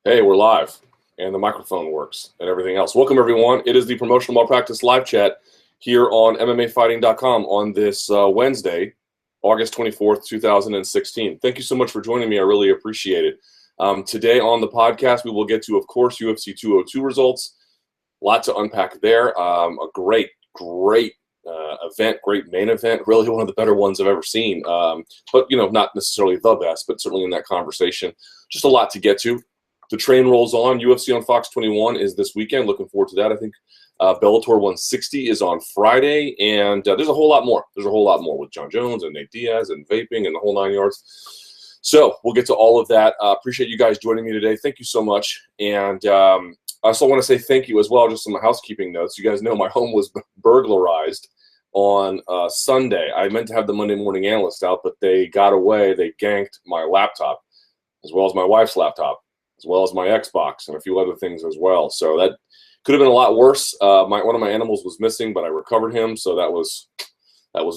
Hey, we're live, and the microphone works, and everything else. Welcome, everyone. It is the Promotional Malpractice Live Chat here on MMAfighting.com on this Wednesday, August 24th, 2016. Thank you so much for joining me. I really appreciate it. Today on the podcast, we will get to, of course, UFC 202 results. Lot to unpack there. A great event, great main event, really one of the better ones I've ever seen. But, not necessarily the best, but certainly in that conversation. Just a lot to get to. The train rolls on. UFC on Fox 21 is this weekend. Looking forward to that. I think Bellator 160 is on Friday, and there's a whole lot more. There's a whole lot more with John Jones and Nate Diaz and vaping and the whole 9 yards. So we'll get to all of that. Appreciate you guys joining me today. Thank you so much. And I also want to say thank you as well, just some housekeeping notes. You guys know my home was burglarized on Sunday. I meant to have the Monday Morning Analyst out, but they got away. They ganked my laptop, as well as my wife's laptop, as well as my Xbox and a few other things as well. So that could have been a lot worse. One of my animals was missing, but I recovered him, so that was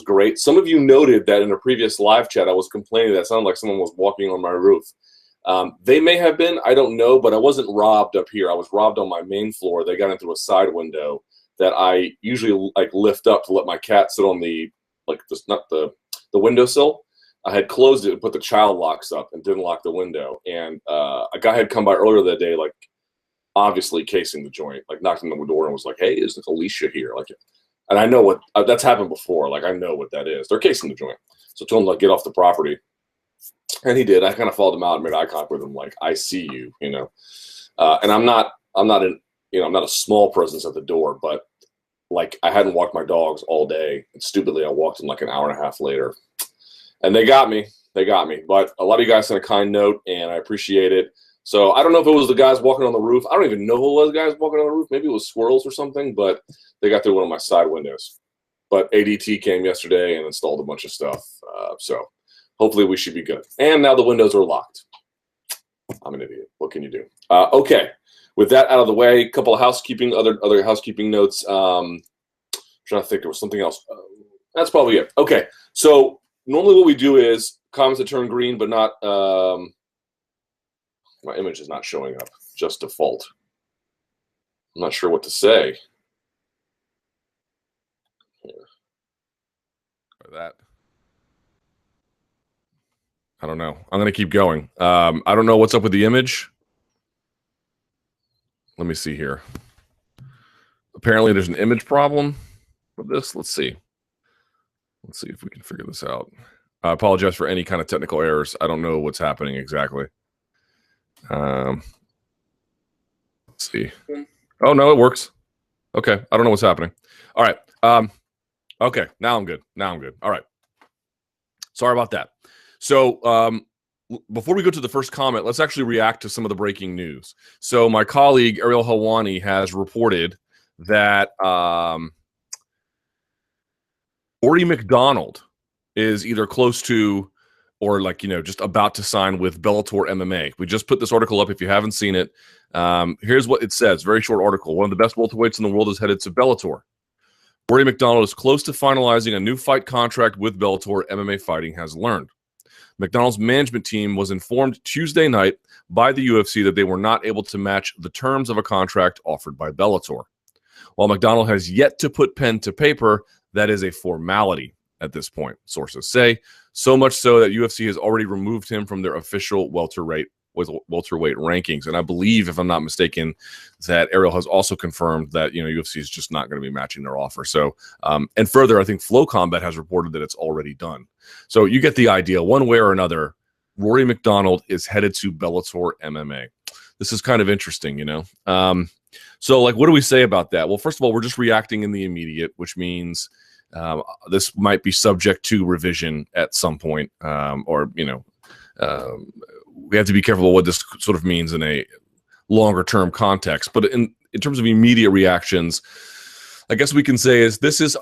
great. Some of you noted that in a previous live chat, I was complaining that it sounded like someone was walking on my roof. They may have been, I don't know, but I wasn't robbed up here. I was robbed on my main floor. They got in through a side window that I usually lift up to let my cat sit on the windowsill. I had closed it and put the child locks up and didn't lock the window. And a guy had come by earlier that day, obviously casing the joint, knocked on the door and was like, "Hey, is Alicia here?" And I know what that's happened before. I know what that is. They're casing the joint. So I told him get off the property, and he did. I kind of followed him out and made eye contact with him, I see you, And I'm not a small presence at the door, but I hadn't walked my dogs all day, and stupidly I walked in an hour and a half later. And they got me. But a lot of you guys sent a kind note, and I appreciate it. So I don't know if it was the guys walking on the roof. I don't even know who it was, the guys walking on the roof. Maybe it was squirrels or something, but they got through one of my side windows. But ADT came yesterday and installed a bunch of stuff. So hopefully we should be good. And now the windows are locked. I'm an idiot. What can you do? Okay. With that out of the way, a couple of other housekeeping notes. I'm trying to think. There was something else. That's probably it. Okay. So normally what we do is comments that turn green, but not my image is not showing up, just default. I'm not sure what to say. Here. That. I don't know. I'm going to keep going. I don't know what's up with the image. Let me see here. Apparently there's an image problem with this. Let's see. Let's see if we can figure this out. I apologize for any kind of technical errors. I don't know what's happening exactly. Let's see. Oh, no, it works. Okay. I don't know what's happening. All right. Okay. Now I'm good. All right. Sorry about that. So before we go to the first comment, let's actually react to some of the breaking news. So my colleague, Ariel Helwani, has reported that Rory MacDonald is either close to or just about to sign with Bellator MMA. We just put this article up if you haven't seen it. Here's what it says. Very short article. One of the best welterweights in the world is headed to Bellator. Rory MacDonald is close to finalizing a new fight contract with Bellator MMA Fighting has learned. MacDonald's management team was informed Tuesday night by the UFC that they were not able to match the terms of a contract offered by Bellator. While MacDonald has yet to put pen to paper, that is a formality at this point, sources say. So much so that UFC has already removed him from their official welterweight rankings. And I believe, if I'm not mistaken, that Ariel has also confirmed that UFC is just not going to be matching their offer. So, and further, I think Flow Combat has reported that it's already done. So you get the idea. One way or another, Rory MacDonald is headed to Bellator MMA. This is kind of interesting, So, what do we say about that? Well, first of all, we're just reacting in the immediate, which means this might be subject to revision at some point, we have to be careful what this sort of means in a longer term context. But in terms of immediate reactions, I guess we can say is this is,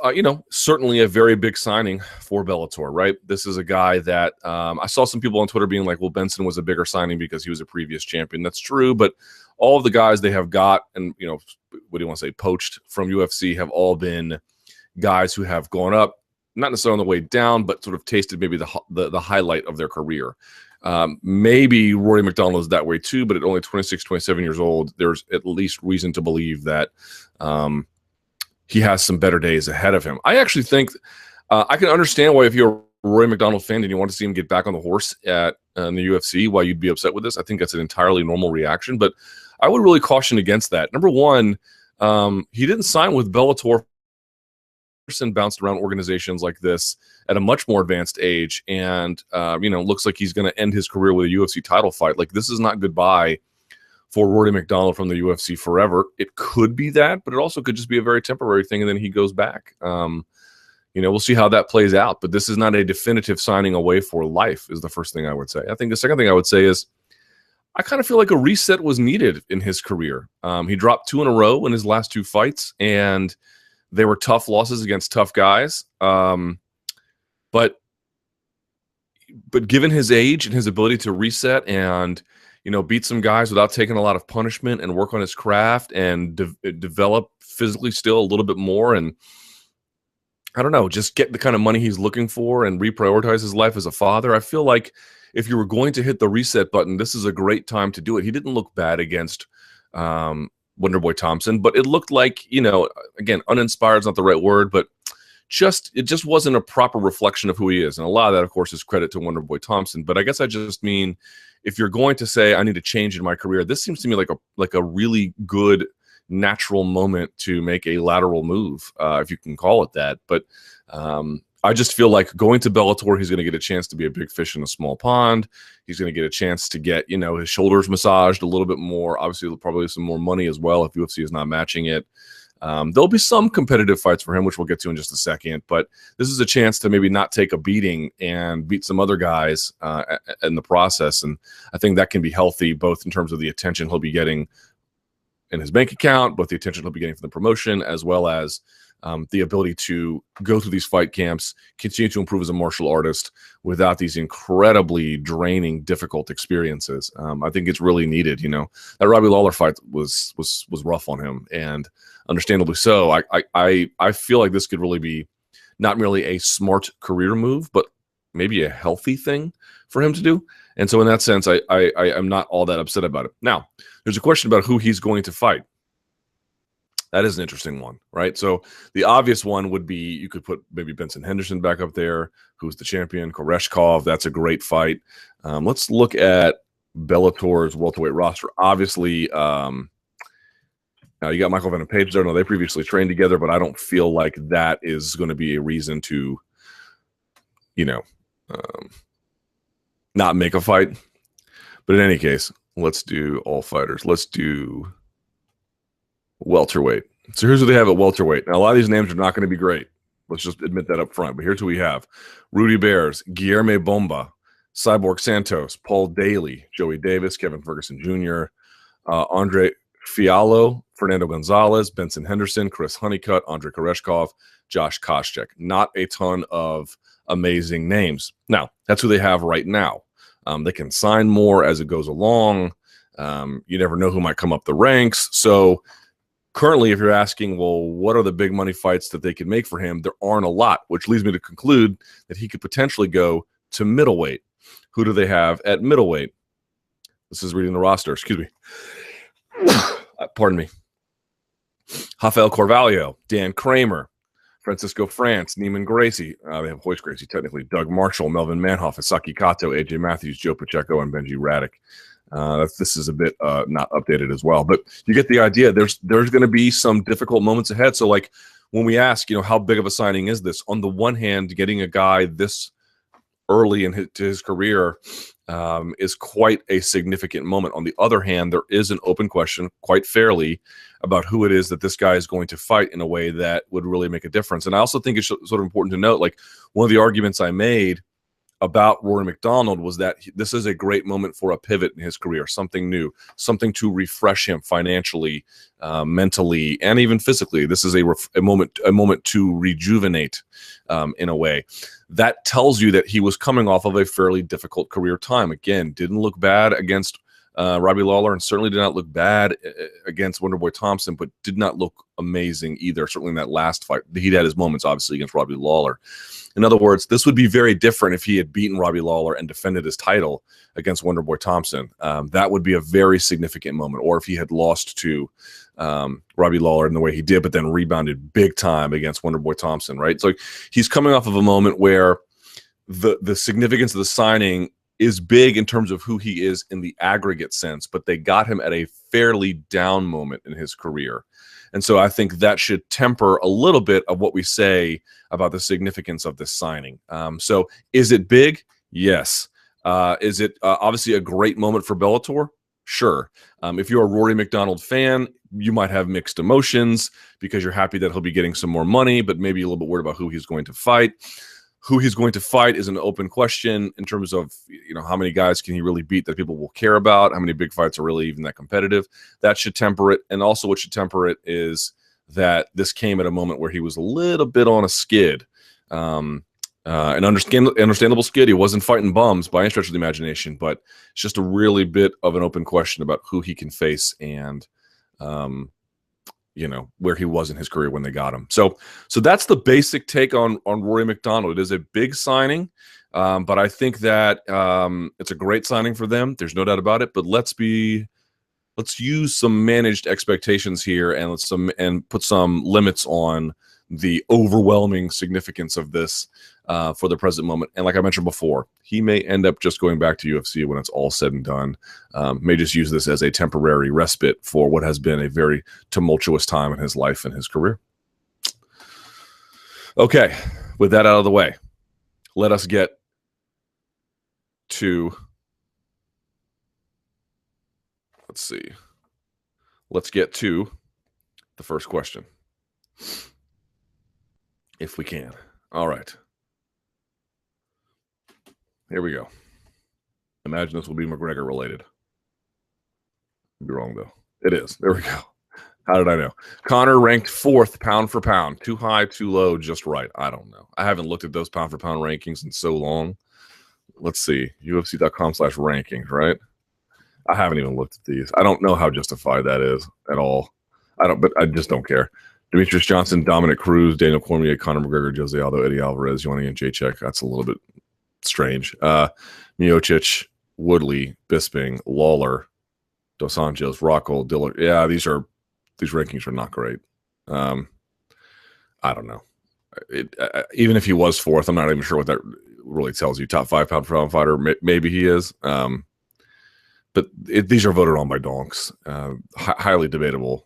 certainly a very big signing for Bellator, right? This is a guy that I saw some people on Twitter being like, well, Benson was a bigger signing because he was a previous champion. That's true. But all of the guys they have got and, what do you want to say, poached from UFC have all been guys who have gone up, not necessarily on the way down, but sort of tasted maybe the highlight of their career. Maybe Rory MacDonald is that way too, but at only 26, 27 years old, there's at least reason to believe that he has some better days ahead of him. I actually think I can understand why if you're a Rory MacDonald fan and you want to see him get back on the horse in the UFC, why you'd be upset with this. I think that's an entirely normal reaction, but I would really caution against that. Number one, he didn't sign with Bellator. Bounced around organizations like this at a much more advanced age, and looks like he's going to end his career with a UFC title fight. Like, this is not goodbye for Rory MacDonald from the UFC forever. It could be that, but it also could just be a very temporary thing, and then he goes back. We'll see how that plays out, but this is not a definitive signing away for life, is the first thing I would say. I think the second thing I would say is I kind of feel like a reset was needed in his career. He dropped 2 in a row in his last 2 fights, and they were tough losses against tough guys. But given his age and his ability to reset and, beat some guys without taking a lot of punishment and work on his craft and develop physically still a little bit more, and I don't know, just get the kind of money he's looking for and reprioritize his life as a father, I feel like if you were going to hit the reset button, this is a great time to do it. He didn't look bad against Wonderboy Thompson, but it looked like, again, uninspired is not the right word, but it just wasn't a proper reflection of who he is. And a lot of that, of course, is credit to Wonderboy Thompson. But I guess I just mean, if you're going to say, I need to change in my career, this seems to me like a really good natural moment to make a lateral move, if you can call it that. But I just feel like going to Bellator, he's going to get a chance to be a big fish in a small pond. He's going to get a chance to get, his shoulders massaged a little bit more. Obviously, probably some more money as well if UFC is not matching it. There'll be some competitive fights for him, which we'll get to in just a second. But this is a chance to maybe not take a beating and beat some other guys in the process. And I think that can be healthy, both in terms of the attention he'll be getting in his bank account, both the attention he'll be getting from the promotion, as well as the ability to go through these fight camps, continue to improve as a martial artist without these incredibly draining, difficult experiences. I think it's really needed. That Robbie Lawler fight was rough on him, and understandably so. I feel like this could really be not merely a smart career move, but maybe a healthy thing for him to do. And so in that sense, I am not all that upset about it. Now, there's a question about who he's going to fight. That is an interesting one, right? So the obvious one would be, you could put maybe Benson Henderson back up there, who's the champion. Koreshkov, that's a great fight. Let's look at Bellator's welterweight roster. Obviously, now you got Michael Venom Page there. No, they previously trained together, but I don't feel like that is going to be a reason to, not make a fight. But in any case, let's do all fighters. Let's do welterweight. So here's what they have at welterweight. Now, a lot of these names are not going to be great. Let's just admit that up front. But here's who we have. Rudy Bears, Guilherme Bomba, Cyborg Santos, Paul Daly, Joey Davis, Kevin Ferguson Jr., Andre Fiallo, Fernando Gonzalez, Benson Henderson, Chris Honeycutt, Andre Koreshkov, Josh Koscheck. Not a ton of amazing names. Now, that's who they have right now. They can sign more as it goes along. You never know who might come up the ranks. So currently, if you're asking, well, what are the big money fights that they could make for him? There aren't a lot, which leads me to conclude that he could potentially go to middleweight. Who do they have at middleweight? This is reading the roster. Excuse me. Pardon me. Rafael Carvalho, Dan Kramer, Francisco France, Neiman Gracie. They have Hoist Gracie, technically. Doug Marshall, Melvin Manhoff, Isaki Kato, AJ Matthews, Joe Pacheco, and Benji Radek. This is a bit not updated as well, but you get the idea. There's going to be some difficult moments ahead. So, like, when we ask, how big of a signing is this? On the one hand, getting a guy this early into his career is quite a significant moment. On the other hand, there is an open question, quite fairly, about who it is that this guy is going to fight in a way that would really make a difference. And I also think it's sort of important to note, like, one of the arguments I made about Rory MacDonald was that this is a great moment for a pivot in his career, something new, something to refresh him financially, mentally, and even physically. This is a moment to rejuvenate in a way. That tells you that he was coming off of a fairly difficult career time. Again, didn't look bad against Robbie Lawler, and certainly did not look bad against Wonderboy Thompson, but did not look amazing either. Certainly in that last fight, he had his moments, obviously, against Robbie Lawler. In other words, this would be very different if he had beaten Robbie Lawler and defended his title against Wonderboy Thompson. That would be a very significant moment. Or if he had lost to Robbie Lawler in the way he did, but then rebounded big time against Wonderboy Thompson, right? So he's coming off of a moment where the significance of the signing is big in terms of who he is in the aggregate sense, but they got him at a fairly down moment in his career. And so I think that should temper a little bit of what we say about the significance of this signing. So is it big? Yes. Is it obviously a great moment for Bellator? Sure. If you're a Rory MacDonald fan, you might have mixed emotions because you're happy that he'll be getting some more money, but maybe a little bit worried about who he's going to fight. Who he's going to fight is an open question in terms of, how many guys can he really beat that people will care about? How many big fights are really even that competitive? That should temper it. And also what should temper it is that this came at a moment where he was a little bit on a skid. An understandable skid. He wasn't fighting bums by any stretch of the imagination, but it's just a really bit of an open question about who he can face and, where he was in his career when they got him. So that's the basic take on Rory MacDonald. It is a big signing, but I think that it's a great signing for them. There's no doubt about it. But let's use some managed expectations here and put some limits on the overwhelming significance of this for the present moment. And like I mentioned before, he may end up just going back to UFC when it's all said and done. May just use this as a temporary respite for what has been a very tumultuous time in his life and his career. Okay, with that out of the way, let us get to, let's get to the first question, if we can. All right. Here we go. Imagine this will be McGregor related. I'd be wrong, though. It is. There we go. How did I know? Conor ranked 4th pound for pound. Too high, too low, just right. I don't know. I haven't looked at those pound for pound rankings in so long. Let's see. UFC.com/rankings, right? I haven't even looked at these. I don't know how justified that is at all. But I just don't care. Demetrius Johnson, Dominic Cruz, Daniel Cormier, Conor McGregor, Jose Aldo, Eddie Alvarez, Joanna Jacek. That's a little bit strange. Miocic, Woodley, Bisping, Lawler, Dos Anjos, Rockhold, Dillard. Yeah, these rankings are not great. I don't know. Even if he was 4th, I'm not even sure what that really tells you. Top 5 pound for pound fighter, maybe he is. But these are voted on by donks. Highly debatable.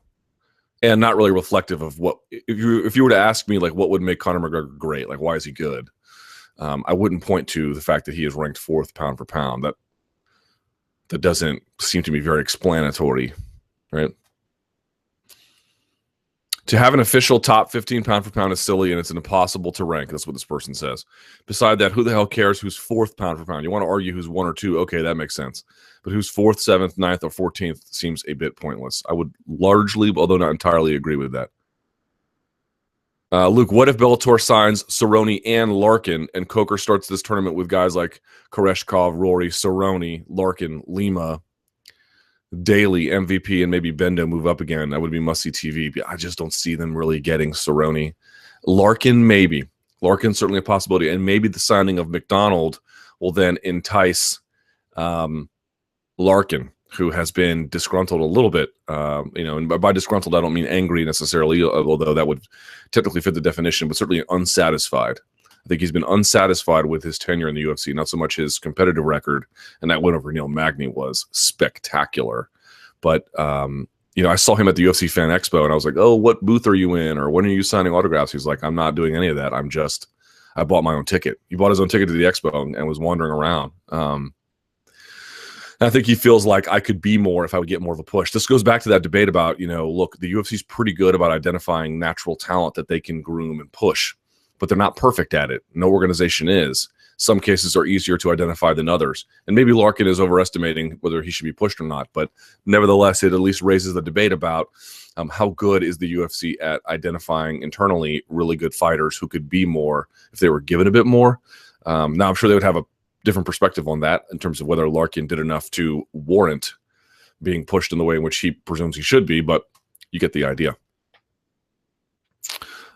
And not really reflective of what if you were to ask me, like, what would make Conor McGregor great? Like, why is he good? I wouldn't point to the fact that he is ranked 4th pound for pound. That doesn't seem to be very explanatory, right? To have an official top 15 pound for pound is silly, and it's impossible to rank. That's what this person says. Beside that, who the hell cares who's 4th pound for pound? You want to argue who's 1 or 2? Okay, that makes sense. But who's 4th, 7th, 9th, or 14th seems a bit pointless. I would largely, although not entirely, agree with that. Luke, what if Bellator signs Cerrone and Larkin, and Coker starts this tournament with guys like Koreshkov, Rory, Cerrone, Larkin, Lima, Daly, MVP, and maybe Bendo move up again? That would be must-see TV. I just don't see them really getting Cerrone. Larkin, maybe. Larkin's certainly a possibility, and maybe the signing of MacDonald will then entice Larkin, who has been disgruntled a little bit. And by disgruntled, I don't mean angry necessarily, although that would technically fit the definition, but certainly unsatisfied. I think he's been unsatisfied with his tenure in the UFC, not so much his competitive record, and that win over Neil Magny was spectacular. But, I saw him at the UFC Fan Expo, and I was like, oh, what booth are you in? Or when are you signing autographs? He's like, I'm not doing any of that. I bought my own ticket. He bought his own ticket to the expo and was wandering around. I think he feels like I could be more if I would get more of a push. This goes back to that debate about, look, the UFC is pretty good about identifying natural talent that they can groom and push, but they're not perfect at it. No organization is. Some cases are easier to identify than others. And maybe Larkin is overestimating whether he should be pushed or not, but nevertheless, it at least raises the debate about how good is the UFC at identifying internally really good fighters who could be more if they were given a bit more. Now, I'm sure they would have a different perspective on that in terms of whether Larkin did enough to warrant being pushed in the way in which he presumes he should be, but you get the idea.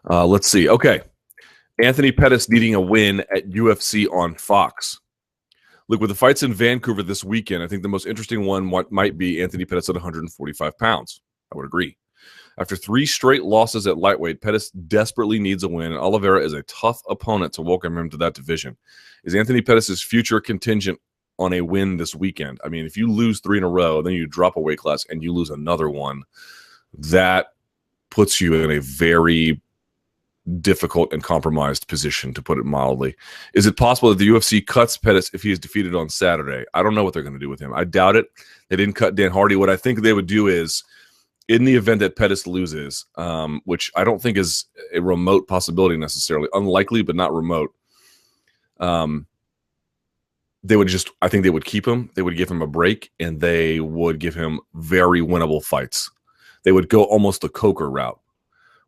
Let's see. Okay. Anthony Pettis needing a win at UFC on Fox. Look, with the fights in Vancouver this weekend, I think the most interesting one might be Anthony Pettis at 145 pounds. I would agree. After 3 straight losses at lightweight, Pettis desperately needs a win. Oliveira is a tough opponent to welcome him to that division. Is Anthony Pettis' future contingent on a win this weekend? I mean, if you lose 3 in a row, then you drop a weight class and you lose another one, that puts you in a very difficult and compromised position, to put it mildly. Is it possible that the UFC cuts Pettis if he is defeated on Saturday? I don't know what they're going to do with him. I doubt it. They didn't cut Dan Hardy. What I think they would do is, in the event that Pettis loses, which I don't think is a remote possibility necessarily, unlikely but not remote, they would just, I think they would keep him. They would give him a break, and they would give him very winnable fights. They would go almost the Coker route,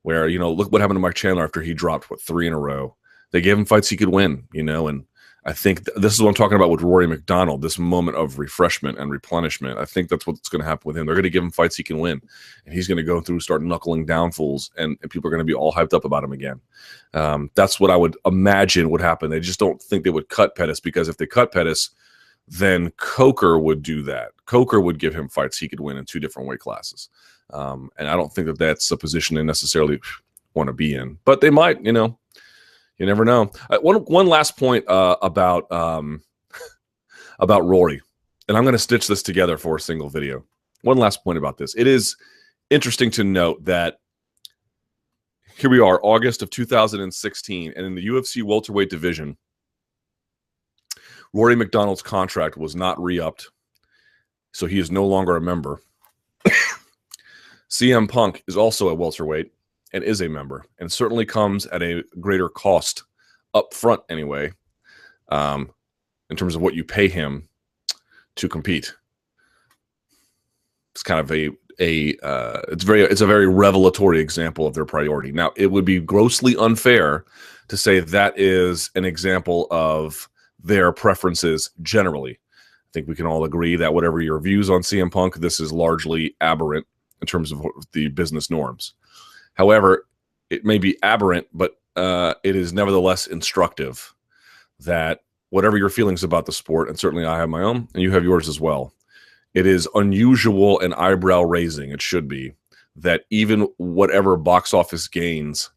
where, you know, look what happened to Mike Chandler after he dropped, 3 in a row. They gave him fights he could win, you know, and I think this is what I'm talking about with Rory MacDonald, this moment of refreshment and replenishment. I think that's what's going to happen with him. They're going to give him fights he can win, and he's going to go through, start knuckling down fools, and people are going to be all hyped up about him again. That's what I would imagine would happen. They just don't think they would cut Pettis, because if they cut Pettis, then Coker would do that. Coker would give him fights he could win in 2 different weight classes. And I don't think that that's a position they necessarily want to be in, but they might, you know, you never know. One last point about Rory, and I'm going to stitch this together for a single video. One last point about this. It is interesting to note that here we are, August of 2016, and in the UFC welterweight division, Rory MacDonald's contract was not re-upped, so he is no longer a member. CM Punk is also a welterweight and is a member, and certainly comes at a greater cost up front anyway, in terms of what you pay him to compete. It's kind of it's a very revelatory example of their priority. Now, it would be grossly unfair to say that is an example of their preferences generally. I think we can all agree that whatever your views on CM Punk, this is largely aberrant in terms of the business norms. However, it may be aberrant, but it is nevertheless instructive that whatever your feelings about the sport, and certainly I have my own, and you have yours as well, it is unusual and eyebrow-raising, it should be, that even whatever box office gains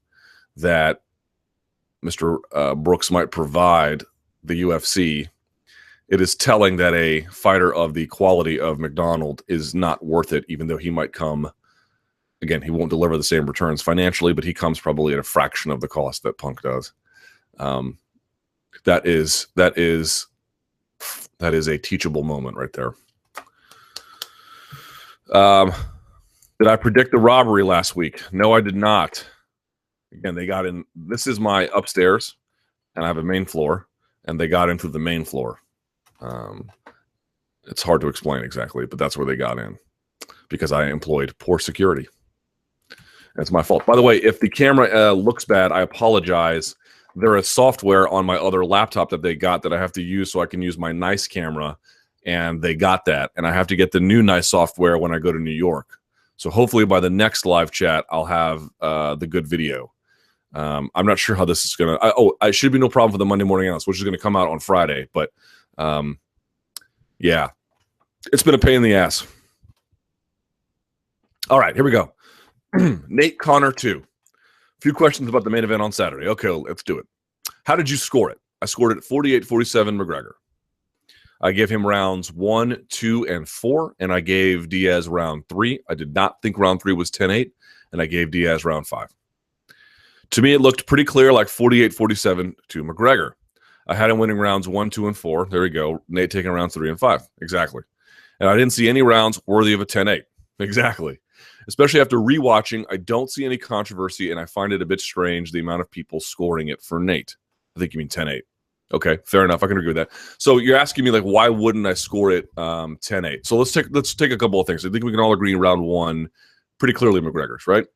that Mr. Brooks might provide the UFC, it is telling that a fighter of the quality of MacDonald is not worth it, even though he might come, again, he won't deliver the same returns financially, but he comes probably at a fraction of the cost that Punk does. That is a teachable moment right there. Did I predict the robbery last week? No, I did not. Again, they got in. This is my upstairs, and I have a main floor, and they got in through the main floor. It's hard to explain exactly, but that's where they got in, because I employed poor security. That's my fault. By the way, if the camera looks bad, I apologize. There is software on my other laptop that they got that I have to use so I can use my nice camera, and they got that. And I have to get the new nice software when I go to New York. So hopefully by the next live chat, I'll have the good video. I'm not sure how this is going to... I should be no problem for the Monday morning analyst, which is going to come out on Friday. But yeah, it's been a pain in the ass. All right, here we go. Nate Connor 2. A few questions about the main event on Saturday. Okay, let's do it. How did you score it? I scored it 48-47 McGregor. I gave him rounds 1, 2, and 4, and I gave Diaz round 3. I did not think round 3 was 10-8, and I gave Diaz round 5. To me, it looked pretty clear, like 48-47 to McGregor. I had him winning rounds 1, 2, and 4. There we go. Nate taking rounds 3 and 5. Exactly. And I didn't see any rounds worthy of a 10-8. Exactly. Especially after rewatching, I don't see any controversy, and I find it a bit strange the amount of people scoring it for Nate. I think you mean 10-8. Okay, fair enough. I can agree with that. So you're asking me, like, why wouldn't I score it 10-8? So let's take a couple of things. I think we can all agree in round 1, pretty clearly McGregor's, right?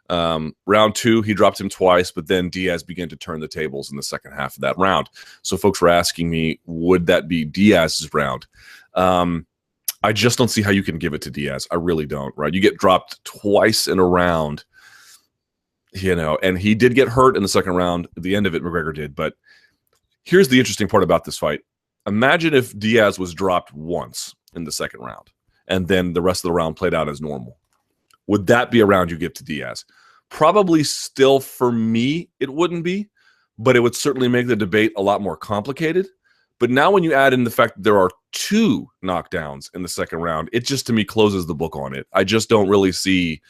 Round 2, he dropped him twice, but then Diaz began to turn the tables in the second half of that round. So folks were asking me, would that be Diaz's round? I just don't see how you can give it to Diaz. I really don't, right? You get dropped twice in a round, and he did get hurt in the second round. At the end of it, McGregor did. But here's the interesting part about this fight. Imagine if Diaz was dropped once in the second round, and then the rest of the round played out as normal. Would that be a round you give to Diaz? Probably still, for me, it wouldn't be, but it would certainly make the debate a lot more complicated. But now when you add in the fact that there are 2 knockdowns in the second round, it just, to me, closes the book on it. I just don't really see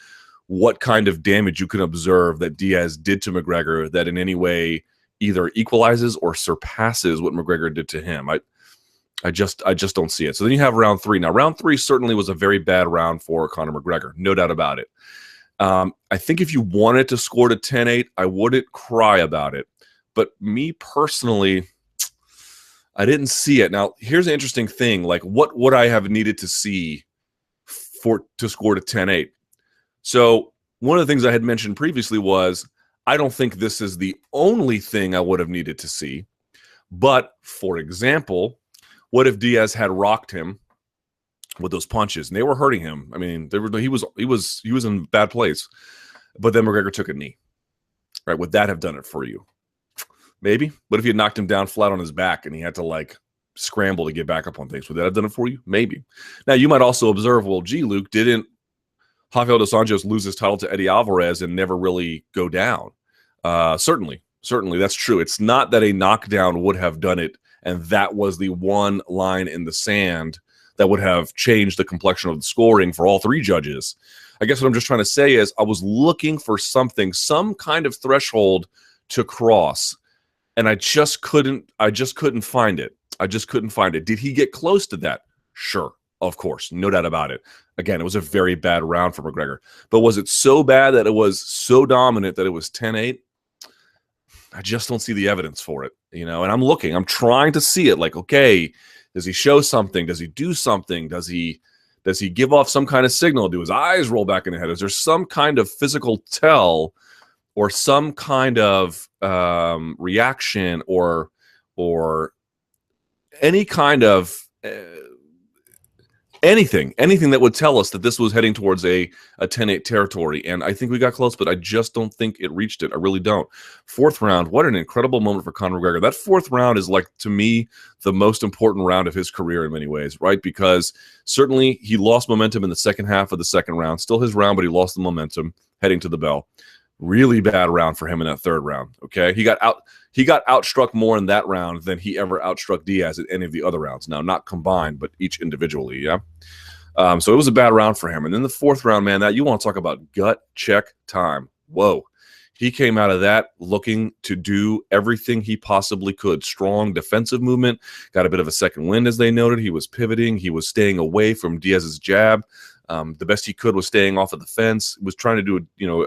what kind of damage you can observe that Diaz did to McGregor that in any way either equalizes or surpasses what McGregor did to him. I just don't see it. So then you have round 3. Now, round 3 certainly was a very bad round for Conor McGregor, no doubt about it. I think if you wanted to score to 10-8, I wouldn't cry about it. But me personally, I didn't see it. Now, here's an interesting thing. Like, what would I have needed to see to score to 10-8? So one of the things I had mentioned previously was I don't think this is the only thing I would have needed to see. But, for example, what if Diaz had rocked him with those punches and they were hurting him? I mean, he was in a bad place. But then McGregor took a knee. Right? Would that have done it for you? Maybe. But if you had knocked him down flat on his back and he had to like scramble to get back up on things, would that have done it for you? Maybe. Now, you might also observe, well, gee, Luke, didn't Rafael dos Anjos lose his title to Eddie Alvarez and never really go down? Certainly, that's true. It's not that a knockdown would have done it, and that was the one line in the sand that would have changed the complexion of the scoring for all 3 judges. I guess what I'm just trying to say is I was looking for something, some kind of threshold to cross. And I just couldn't find it. Did he get close to that? Sure, of course, no doubt about it. Again, it was a very bad round for McGregor. But was it so bad that it was so dominant that it was 10-8? I just don't see the evidence for it, And I'm trying to see it. Like, okay, does he show something? Does he do something? Does he give off some kind of signal? Do his eyes roll back in the head? Is there some kind of physical tell or some kind of reaction or any kind of anything that would tell us that this was heading towards a 10-8 territory? And I think we got close, but I just don't think it reached it. I really don't. 4th round, what an incredible moment for Conor McGregor. That 4th round is, like, to me, the most important round of his career in many ways, right? Because certainly he lost momentum in the second half of the second round. Still his round, but he lost the momentum heading to the bell. Really bad round for him in that 3rd round. Okay, he got outstruck more in that round than he ever outstruck Diaz at any of the other rounds. Now, not combined, but each individually. Yeah. So it was a bad round for him. And then the 4th round, man, that you want to talk about gut check time. Whoa, he came out of that looking to do everything he possibly could. Strong defensive movement. Got a bit of a second wind, as they noted. He was pivoting. He was staying away from Diaz's jab. The best he could was staying off of the fence, was trying to do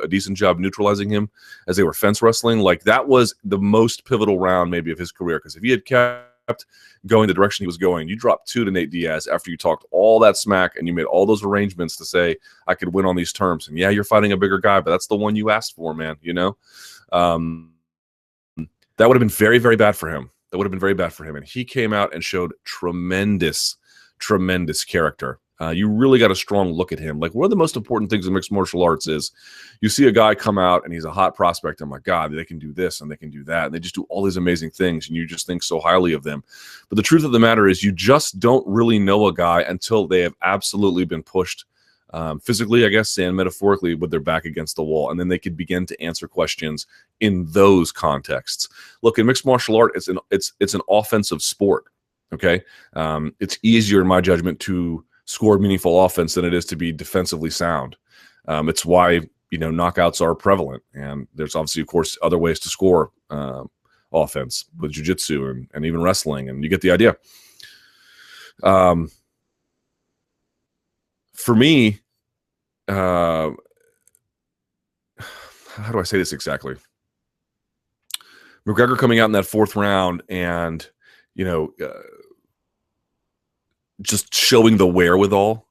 a decent job neutralizing him as they were fence wrestling. Like, that was the most pivotal round maybe of his career, because if he had kept going the direction he was going, you dropped 2 to Nate Diaz after you talked all that smack and you made all those arrangements to say, I could win on these terms. And yeah, you're fighting a bigger guy, but that's the one you asked for, man. That would have been very, very bad for him. And he came out and showed tremendous character. You really got a strong look at him. Like, one of the most important things in mixed martial arts is you see a guy come out and he's a hot prospect. I'm like, God, they can do this and they can do that. And they just do all these amazing things. And you just think so highly of them. But the truth of the matter is you just don't really know a guy until they have absolutely been pushed physically, I guess, and metaphorically with their back against the wall. And then they could begin to answer questions in those contexts. Look, in mixed martial art, it's an offensive sport. Okay. It's easier, in my judgment, to score meaningful offense than it is to be defensively sound. It's why, knockouts are prevalent. And there's obviously, of course, other ways to score offense with jiu-jitsu and even wrestling. And you get the idea. For me, how do I say this exactly? McGregor coming out in that 4th round and, just showing the wherewithal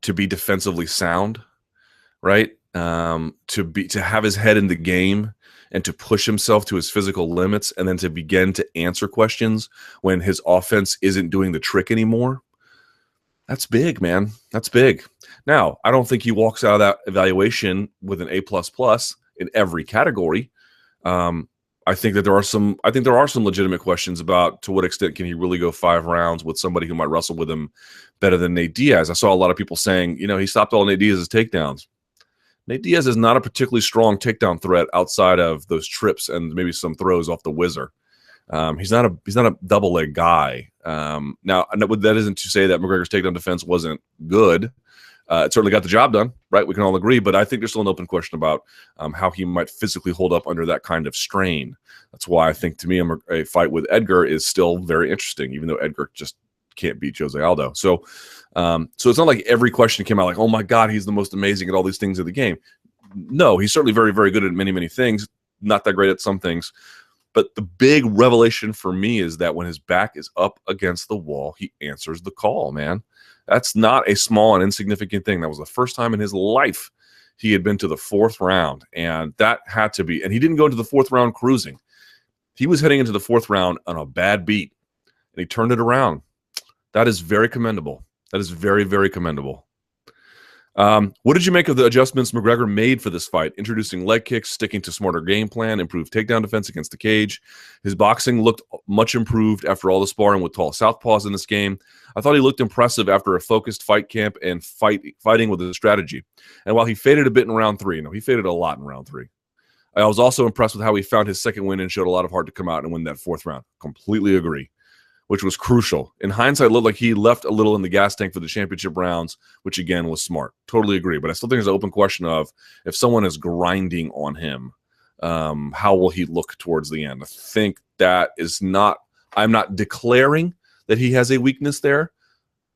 to be defensively sound, right? To have his head in the game and to push himself to his physical limits, and then to begin to answer questions when his offense isn't doing the trick anymore. That's big, man. That's big. Now, I don't think he walks out of that evaluation with an A++ in every category. I think that there are some legitimate questions about to what extent can he really go 5 rounds with somebody who might wrestle with him better than Nate Diaz. I saw a lot of people saying, he stopped all Nate Diaz's takedowns. Nate Diaz is not a particularly strong takedown threat outside of those trips and maybe some throws off the whizzer. He's not a double leg guy. Now that isn't to say that McGregor's takedown defense wasn't good. It certainly got the job done, right? We can all agree, but I think there's still an open question about how he might physically hold up under that kind of strain. That's why I think, to me, a fight with Edgar is still very interesting, even though Edgar just can't beat Jose Aldo. So it's not like every question came out like, oh my God, he's the most amazing at all these things of the game. No, he's certainly very, very good at many, many things, not that great at some things. But the big revelation for me is that when his back is up against the wall, he answers the call, man. That's not a small and insignificant thing. That was the first time in his life he had been to the 4th round. And that had to be, and he didn't go into the 4th round cruising. He was heading into the 4th round on a bad beat, and he turned it around. That is very commendable. That is very, very commendable. What did you make of the adjustments McGregor made for this fight? Introducing leg kicks, sticking to smarter game plan, improved takedown defense against the cage. His boxing looked much improved after all the sparring with tall southpaws in this game. I thought he looked impressive after a focused fight camp and fighting with a strategy. And while he faded a bit in round 3, he faded a lot in round 3. I was also impressed with how he found his second win and showed a lot of heart to come out and win that 4th round. Completely agree. Which was crucial. In hindsight, it looked like he left a little in the gas tank for the championship rounds, which again was smart. Totally agree. But I still think there's an open question of if someone is grinding on him, how will he look towards the end? I think that is not, I'm not declaring that he has a weakness there.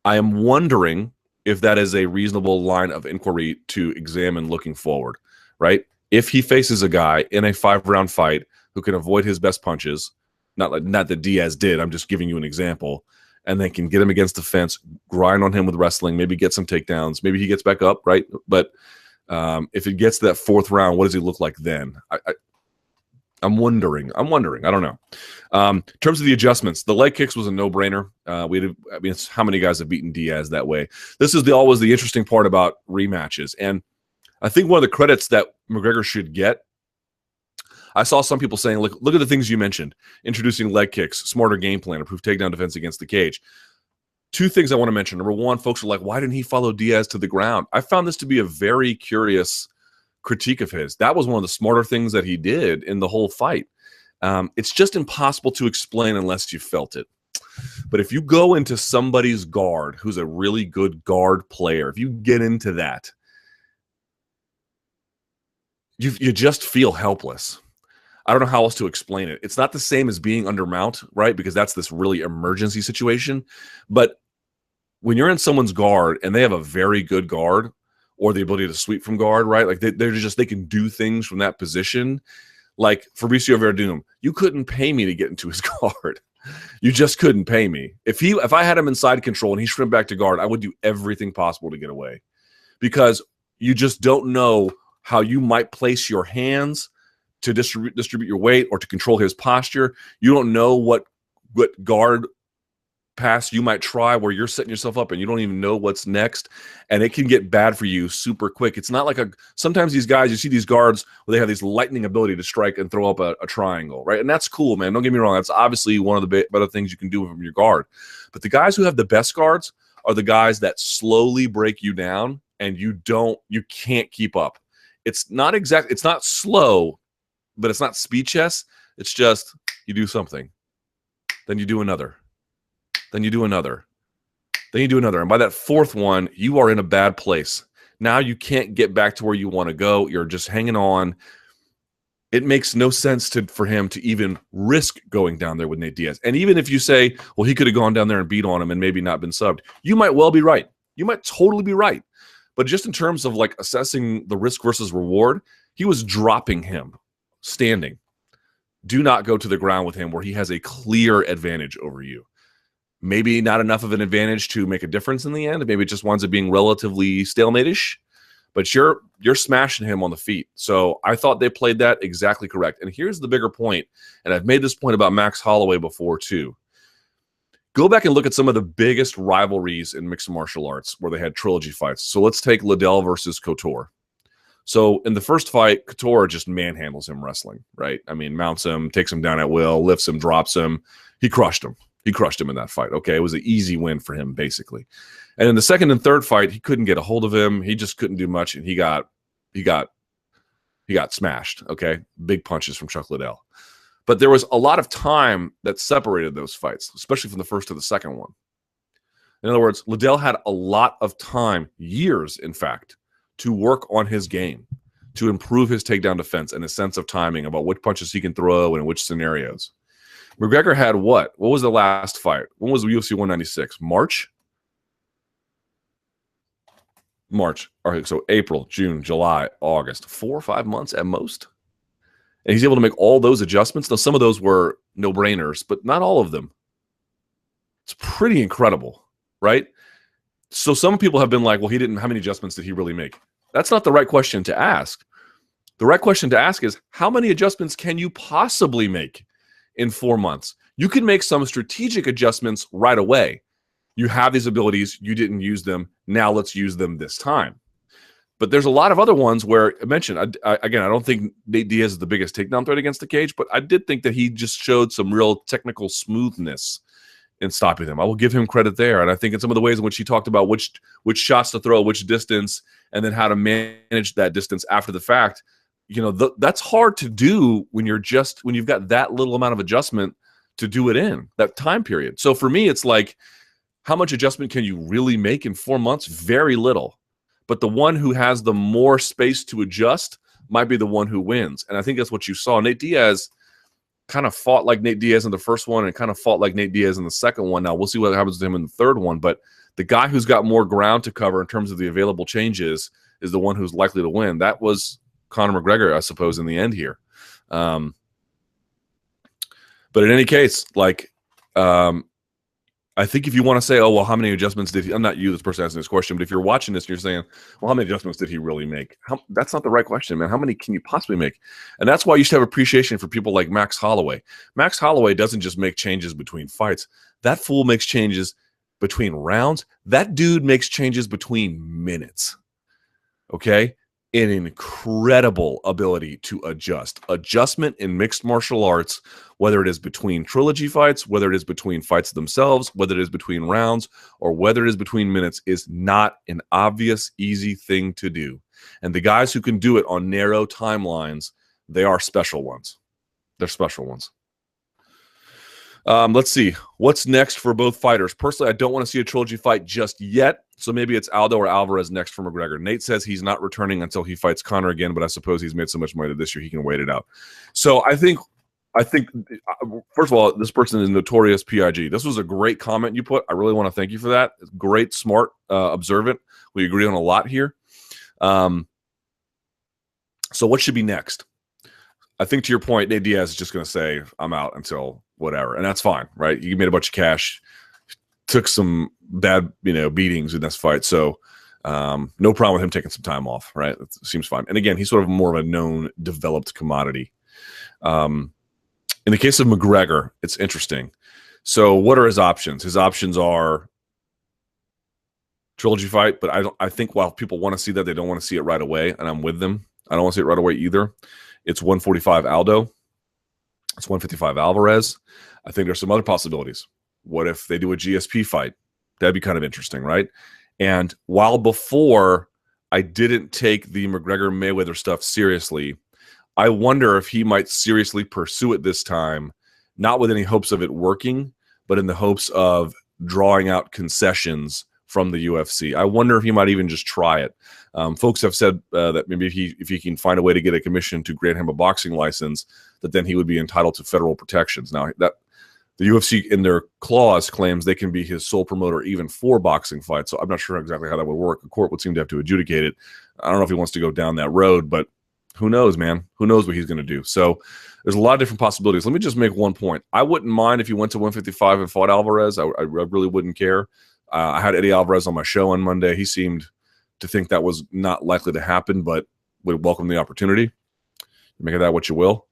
I am wondering if that is a reasonable line of inquiry to examine looking forward, right? If he faces a guy in a 5-round fight who can avoid his best punches, not that Diaz did, I'm just giving you an example, and they can get him against the fence, grind on him with wrestling, maybe get some takedowns, maybe he gets back up, right? But if it gets to that 4th round, what does he look like then? I'm wondering. I don't know. In terms of the adjustments, the leg kicks was a no-brainer. It's how many guys have beaten Diaz that way? This is always the interesting part about rematches, and I think one of the credits that McGregor should get, I saw some people saying, look at the things you mentioned, introducing leg kicks, smarter game plan, improved takedown defense against the cage. 2 things I want to mention. Number 1, folks are like, why didn't he follow Diaz to the ground? I found this to be a very curious critique of his. That was one of the smarter things that he did in the whole fight. It's just impossible to explain unless you felt it. But if you go into somebody's guard who's a really good guard player, if you get into that, you just feel helpless. I don't know how else to explain it. It's not the same as being under mount, right? Because that's this really emergency situation. But when you're in someone's guard and they have a very good guard or the ability to sweep from guard, right? Like they can do things from that position. Like Fabricio Verdum, you couldn't pay me to get into his guard. You just couldn't pay me. If I had him in side control and he shrimped back to guard, I would do everything possible to get away. Because you just don't know how you might place your hands to distribute your weight or to control his posture. You don't know what guard pass you might try where you're setting yourself up and you don't even know what's next, and it can get bad for you super quick. It's not like sometimes these guys, you see these guards where they have this lightning ability to strike and throw up a triangle, right? And that's cool, man. Don't get me wrong. That's obviously one of the better things you can do from your guard. But the guys who have the best guards are the guys that slowly break you down and you can't keep up. It's not slow, but it's not speed chess. It's just you do something, then you do another, then you do another, then you do another. And by that 4th one, you are in a bad place. Now you can't get back to where you want to go. You're just hanging on. It makes no sense for him to even risk going down there with Nate Diaz. And even if you say, well, he could have gone down there and beat on him and maybe not been subbed, you might well be right. You might totally be right. But just in terms of like assessing the risk versus reward, he was dropping him standing. Do not go to the ground with him where he has a clear advantage over you. Maybe not enough of an advantage to make a difference in the end. Maybe it just winds up being relatively stalemate-ish. But you're smashing him on the feet. So I thought they played that exactly correct. And here's the bigger point, and I've made this point about Max Holloway before too. Go back and look at some of the biggest rivalries in mixed martial arts where they had trilogy fights. So let's take Liddell versus Couture. So in the first fight, Couture just manhandles him wrestling, right? I mean, mounts him, takes him down at will, lifts him, drops him. He crushed him. He crushed him in that fight. Okay, it was an easy win for him, basically. And in the second and third fight, he couldn't get a hold of him. He just couldn't do much, and he got smashed. Okay, big punches from Chuck Liddell. But there was a lot of time that separated those fights, especially from the first to the second one. In other words, Liddell had a lot of time, years, in fact, to work on his game, to improve his takedown defense and his sense of timing about which punches he can throw and in which scenarios. McGregor had what? What was the last fight? When was the UFC 196? March? March. All right, so April, June, July, August. 4 or 5 months at most. And he's able to make all those adjustments. Now, some of those were no-brainers, but not all of them. It's pretty incredible, right? So some people have been like, well, how many adjustments did he really make? That's not the right question to ask. The right question to ask is, how many adjustments can you possibly make in 4 months? You can make some strategic adjustments right away. You have these abilities, you didn't use them, now let's use them this time. But there's a lot of other ones where I mentioned, again, I don't think Nate Diaz is the biggest takedown threat against the cage, but I did think that he just showed some real technical smoothness in stopping them. I will give him credit there. And I think in some of the ways in which he talked about which shots to throw, which distance, and then how to manage that distance after the fact, that's hard to do when you've got that little amount of adjustment to do it in that time period. So for me, it's like, how much adjustment can you really make in 4 months? Very little. But the one who has the more space to adjust might be the one who wins. And I think that's what you saw. Nate Diaz kind of fought like Nate Diaz in the first one and kind of fought like Nate Diaz in the second one. Now, we'll see what happens to him in the third one. But the guy who's got more ground to cover in terms of the available changes is the one who's likely to win. That was Conor McGregor, I suppose, in the end here. But in any case, I think if you want to say, oh, well, how many adjustments did he – I'm not you, this person asking this question, but if you're watching this and you're saying, well, how many adjustments did he really make? That's not the right question, man. How many can you possibly make? And that's why you should have appreciation for people like Max Holloway. Max Holloway doesn't just make changes between fights. That fool makes changes between rounds. That dude makes changes between minutes, okay? An incredible ability to adjust. Adjustment in mixed martial arts, whether it is between trilogy fights, whether it is between fights themselves, whether it is between rounds, or whether it is between minutes, is not an obvious, easy thing to do. And the guys who can do it on narrow timelines, they are special ones. They're special ones. Let's see. What's next for both fighters? Personally, I don't want to see a trilogy fight just yet. So maybe it's Aldo or Alvarez next for McGregor. Nate says he's not returning until he fights Conor again, but I suppose he's made so much money this year he can wait it out. So I think first of all, this person is notorious PIG. This was a great comment you put. I really want to thank you for that. Great, smart, observant. We agree on a lot here. So what should be next? I think to your point, Nate Diaz is just going to say, I'm out until whatever. And that's fine, right? You made a bunch of cash, took some bad, beatings in this fight. So no problem with him taking some time off, right? It seems fine. And again, he's sort of more of a known, developed commodity. In the case of McGregor, it's interesting. So what are his options? His options are trilogy fight, but I think while people want to see that, they don't want to see it right away, and I'm with them. I don't want to see it right away either. It's 145 Aldo. It's 155 Alvarez. I think there's some other possibilities. What if they do a GSP fight? That'd be kind of interesting, right? And while before I didn't take the McGregor-Mayweather stuff seriously, I wonder if he might seriously pursue it this time, not with any hopes of it working, but in the hopes of drawing out concessions from the UFC. I wonder if he might even just try it. Folks have said that maybe if he can find a way to get a commission to grant him a boxing license, that then he would be entitled to federal protections. Now, that the UFC in their clause claims they can be his sole promoter even for boxing fights, so I'm not sure exactly how that would work. The court would seem to have to adjudicate it. I don't know if he wants to go down that road, but who knows, man? Who knows what he's going to do? So there's a lot of different possibilities. Let me just make one point. I wouldn't mind if he went to 155 and fought Alvarez. I really wouldn't care. I had Eddie Alvarez on my show on Monday. He seemed to think that was not likely to happen, but would welcome the opportunity. Make of that what you will.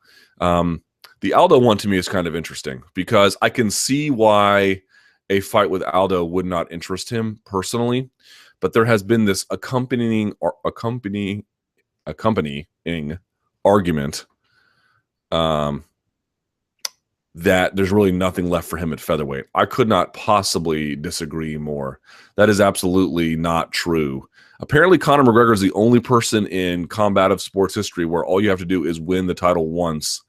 The Aldo one to me is kind of interesting because I can see why a fight with Aldo would not interest him personally, but there has been this accompanying argument that there's really nothing left for him at featherweight. I could not possibly disagree more. That is absolutely not true. Apparently, Conor McGregor is the only person in combative sports history where all you have to do is win the title once,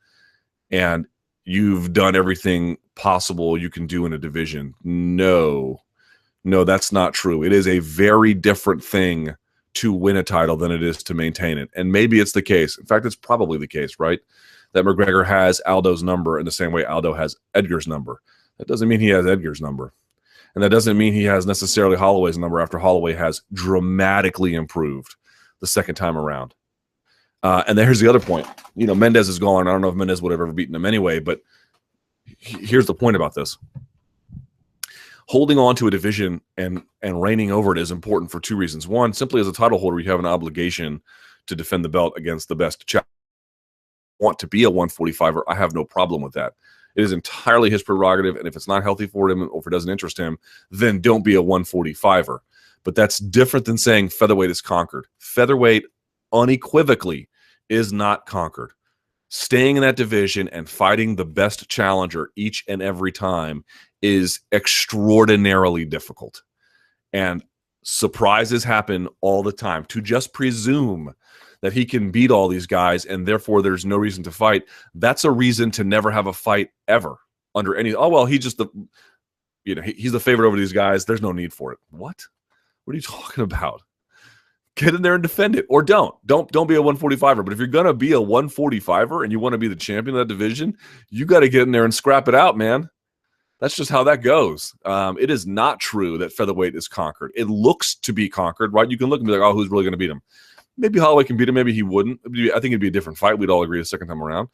and you've done everything possible you can do in a division. No, that's not true. It is a very different thing to win a title than it is to maintain it. And maybe it's the case. In fact, it's probably the case, right? That McGregor has Aldo's number in the same way Aldo has Edgar's number. That doesn't mean he has Edgar's number. And that doesn't mean he has necessarily Holloway's number after Holloway has dramatically improved the second time around. And then here's the other point. You know, Mendez is gone. I don't know if Mendez would have ever beaten him anyway, but here's the point about this. Holding on to a division and reigning over it is important for two reasons. One, simply as a title holder, you have an obligation to defend the belt against the best challenger. Want to be a 145er, I have no problem with that. It is entirely his prerogative, and if it's not healthy for him or if it doesn't interest him, then don't be a 145er. But that's different than saying featherweight is conquered. Featherweight unequivocally is not conquered. Staying in that division and fighting the best challenger each and every time is extraordinarily difficult. And surprises happen all the time. To just presume that he can beat all these guys and therefore there's no reason to fight, that's a reason to never have a fight ever under any, oh, well, he's just he's the favorite over these guys. There's no need for it. What are you talking about? Get in there and defend it, or don't be a 145er. But if you're going to be a 145er and you want to be the champion of that division, you got to get in there and scrap it out, man. That's just how that goes. It is not true that featherweight is conquered. It looks to be conquered, right? You can look and be like, oh, who's really going to beat him? Maybe Holloway can beat him. Maybe he wouldn't. I think it'd be a different fight. We'd all agree the second time around.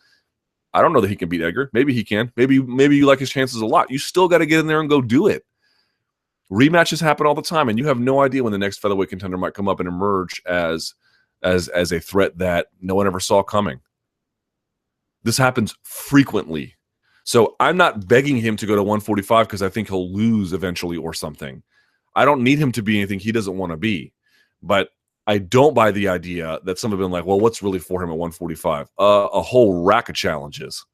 I don't know that he can beat Edgar. Maybe he can. Maybe you like his chances a lot. You still got to get in there and go do it. Rematches happen all the time, and you have no idea when the next featherweight contender might come up and emerge as a threat that no one ever saw coming. This happens frequently. So I'm not begging him to go to 145 because I think he'll lose eventually or something. I don't need him to be anything he doesn't want to be. But I don't buy the idea that some have been like, well, what's really for him at 145? A whole rack of challenges.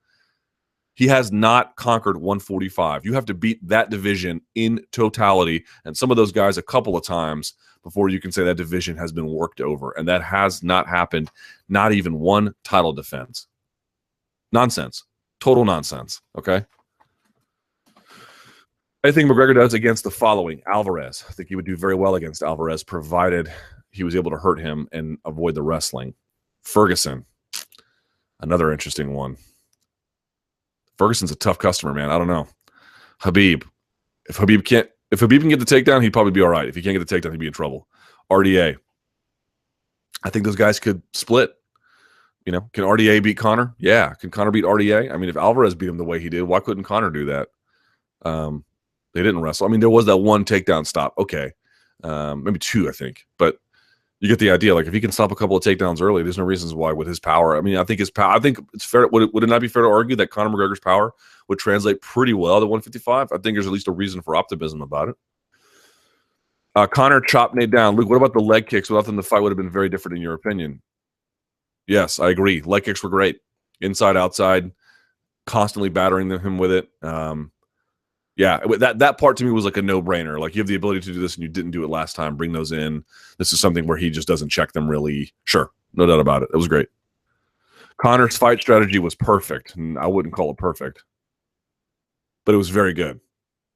He has not conquered 145. You have to beat that division in totality, and some of those guys a couple of times before you can say that division has been worked over. And that has not happened, not even one title defense. Nonsense. Total nonsense, okay? I think McGregor does against the following. Alvarez. I think he would do very well against Alvarez, provided he was able to hurt him and avoid the wrestling. Ferguson. Another interesting one. Ferguson's a tough customer, man. I don't know. Habib. If Habib can get the takedown, he'd probably be all right. If he can't get the takedown, he'd be in trouble. RDA. I think those guys could split. You know, can RDA beat Conor? Yeah. Can Conor beat RDA? I mean, if Alvarez beat him the way he did, why couldn't Conor do that? They didn't wrestle. I mean, there was that one takedown stop. Okay. Maybe two, I think. But you get the idea. Like, if he can stop a couple of takedowns early, there's no reasons why with his power. I mean, I think his power. I think it's fair. Would it not be fair to argue that Conor McGregor's power would translate pretty well to 155? I think there's at least a reason for optimism about it. Conor chopped Nate down. Luke, what about the leg kicks? Without them, the fight would have been very different in your opinion. Yes, I agree. Leg kicks were great. Inside, outside, constantly battering him with it. Yeah, that part to me was like a no-brainer. Like, you have the ability to do this and you didn't do it last time. Bring those in. This is something where he just doesn't check them really. Sure, no doubt about it. It was great. Conor's fight strategy was perfect. And I wouldn't call it perfect, but it was very good.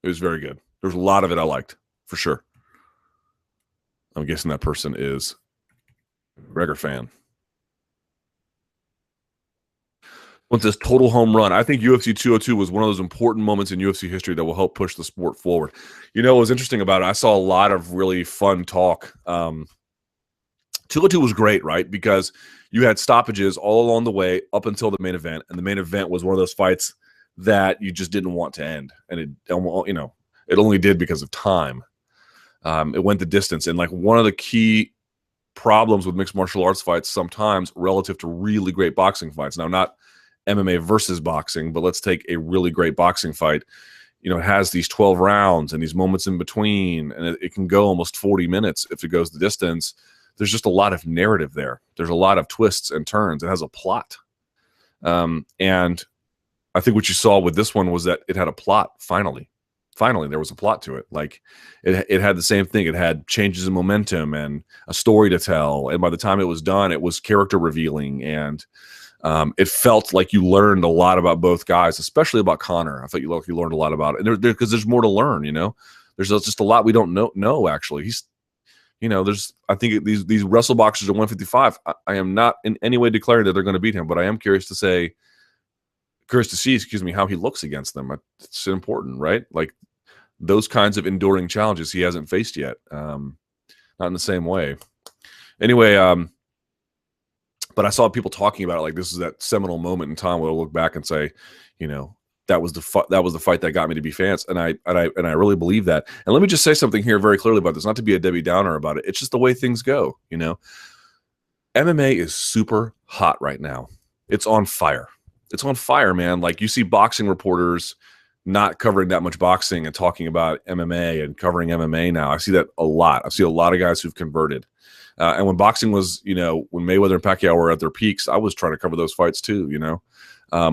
It was very good. There was a lot of it I liked, for sure. I'm guessing that person is a McGregor fan. Once this total home run, I think UFC 202 was one of those important moments in UFC history that will help push the sport forward. You know, what was interesting about it, I saw a lot of really fun talk. 202 was great, right? Because you had stoppages all along the way up until the main event, and the main event was one of those fights that you just didn't want to end, and it only did because of time. It went the distance, and like one of the key problems with mixed martial arts fights sometimes relative to really great boxing fights. Now, not MMA versus boxing, but let's take a really great boxing fight, it has these 12 rounds and these moments in between, and it can go almost 40 minutes if it goes the distance. There's just a lot of narrative there. There's a lot of twists and turns. It has a plot. And I think what you saw with this one was that it had a plot. Finally, there was a plot to it. Like it had the same thing. It had changes in momentum and a story to tell. And by the time it was done, it was character revealing. And it felt like you learned a lot about both guys, especially about Conor. I thought you learned a lot about it. And because there's more to learn, there's just a lot we don't know actually. I think these wrestle boxers at 155, I am not in any way declaring that they're going to beat him, but I am curious to see, how he looks against them. It's important, right? Like those kinds of enduring challenges he hasn't faced yet. Not in the same way. Anyway, but I saw people talking about it like this is that seminal moment in time where I'll look back and say, that was the fight that got me to be fans, and I really believe that. And let me just say something here very clearly about this, not to be a Debbie Downer about it. It's just the way things go. MMA is super hot right now. It's on fire. It's on fire, man. Like you see boxing reporters not covering that much boxing and talking about MMA and covering MMA now. I see that a lot. I see a lot of guys who've converted. And when boxing was, when Mayweather and Pacquiao were at their peaks, I was trying to cover those fights too,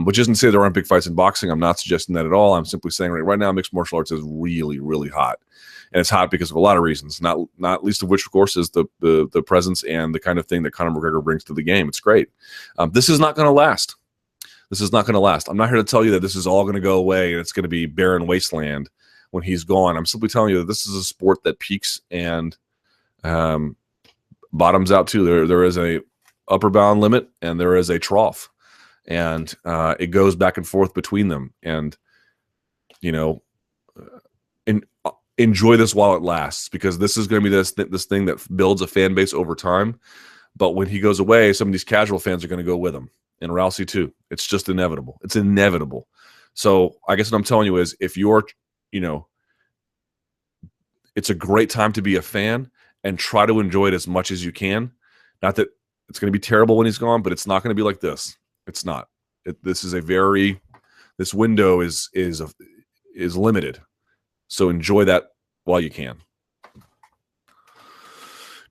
which isn't to say there aren't big fights in boxing. I'm not suggesting that at all. I'm simply saying right now, mixed martial arts is really, really hot. And it's hot because of a lot of reasons, not least of which, of course, is the presence and the kind of thing that Conor McGregor brings to the game. It's great. This is not going to last. This is not going to last. I'm not here to tell you that this is all going to go away and it's going to be barren wasteland when he's gone. I'm simply telling you that this is a sport that peaks and bottoms out too. There is a upper bound limit and there is a trough, and it goes back and forth between them. And enjoy this while it lasts, because this is going to be this thing that builds a fan base over time. But when he goes away, some of these casual fans are going to go with him, and Rousey too. It's just inevitable. It's inevitable. So I guess what I'm telling you is, if you're, it's a great time to be a fan and try to enjoy it as much as you can. Not that it's going to be terrible when he's gone, but it's not going to be like this. It's not. This window is limited. So enjoy that while you can.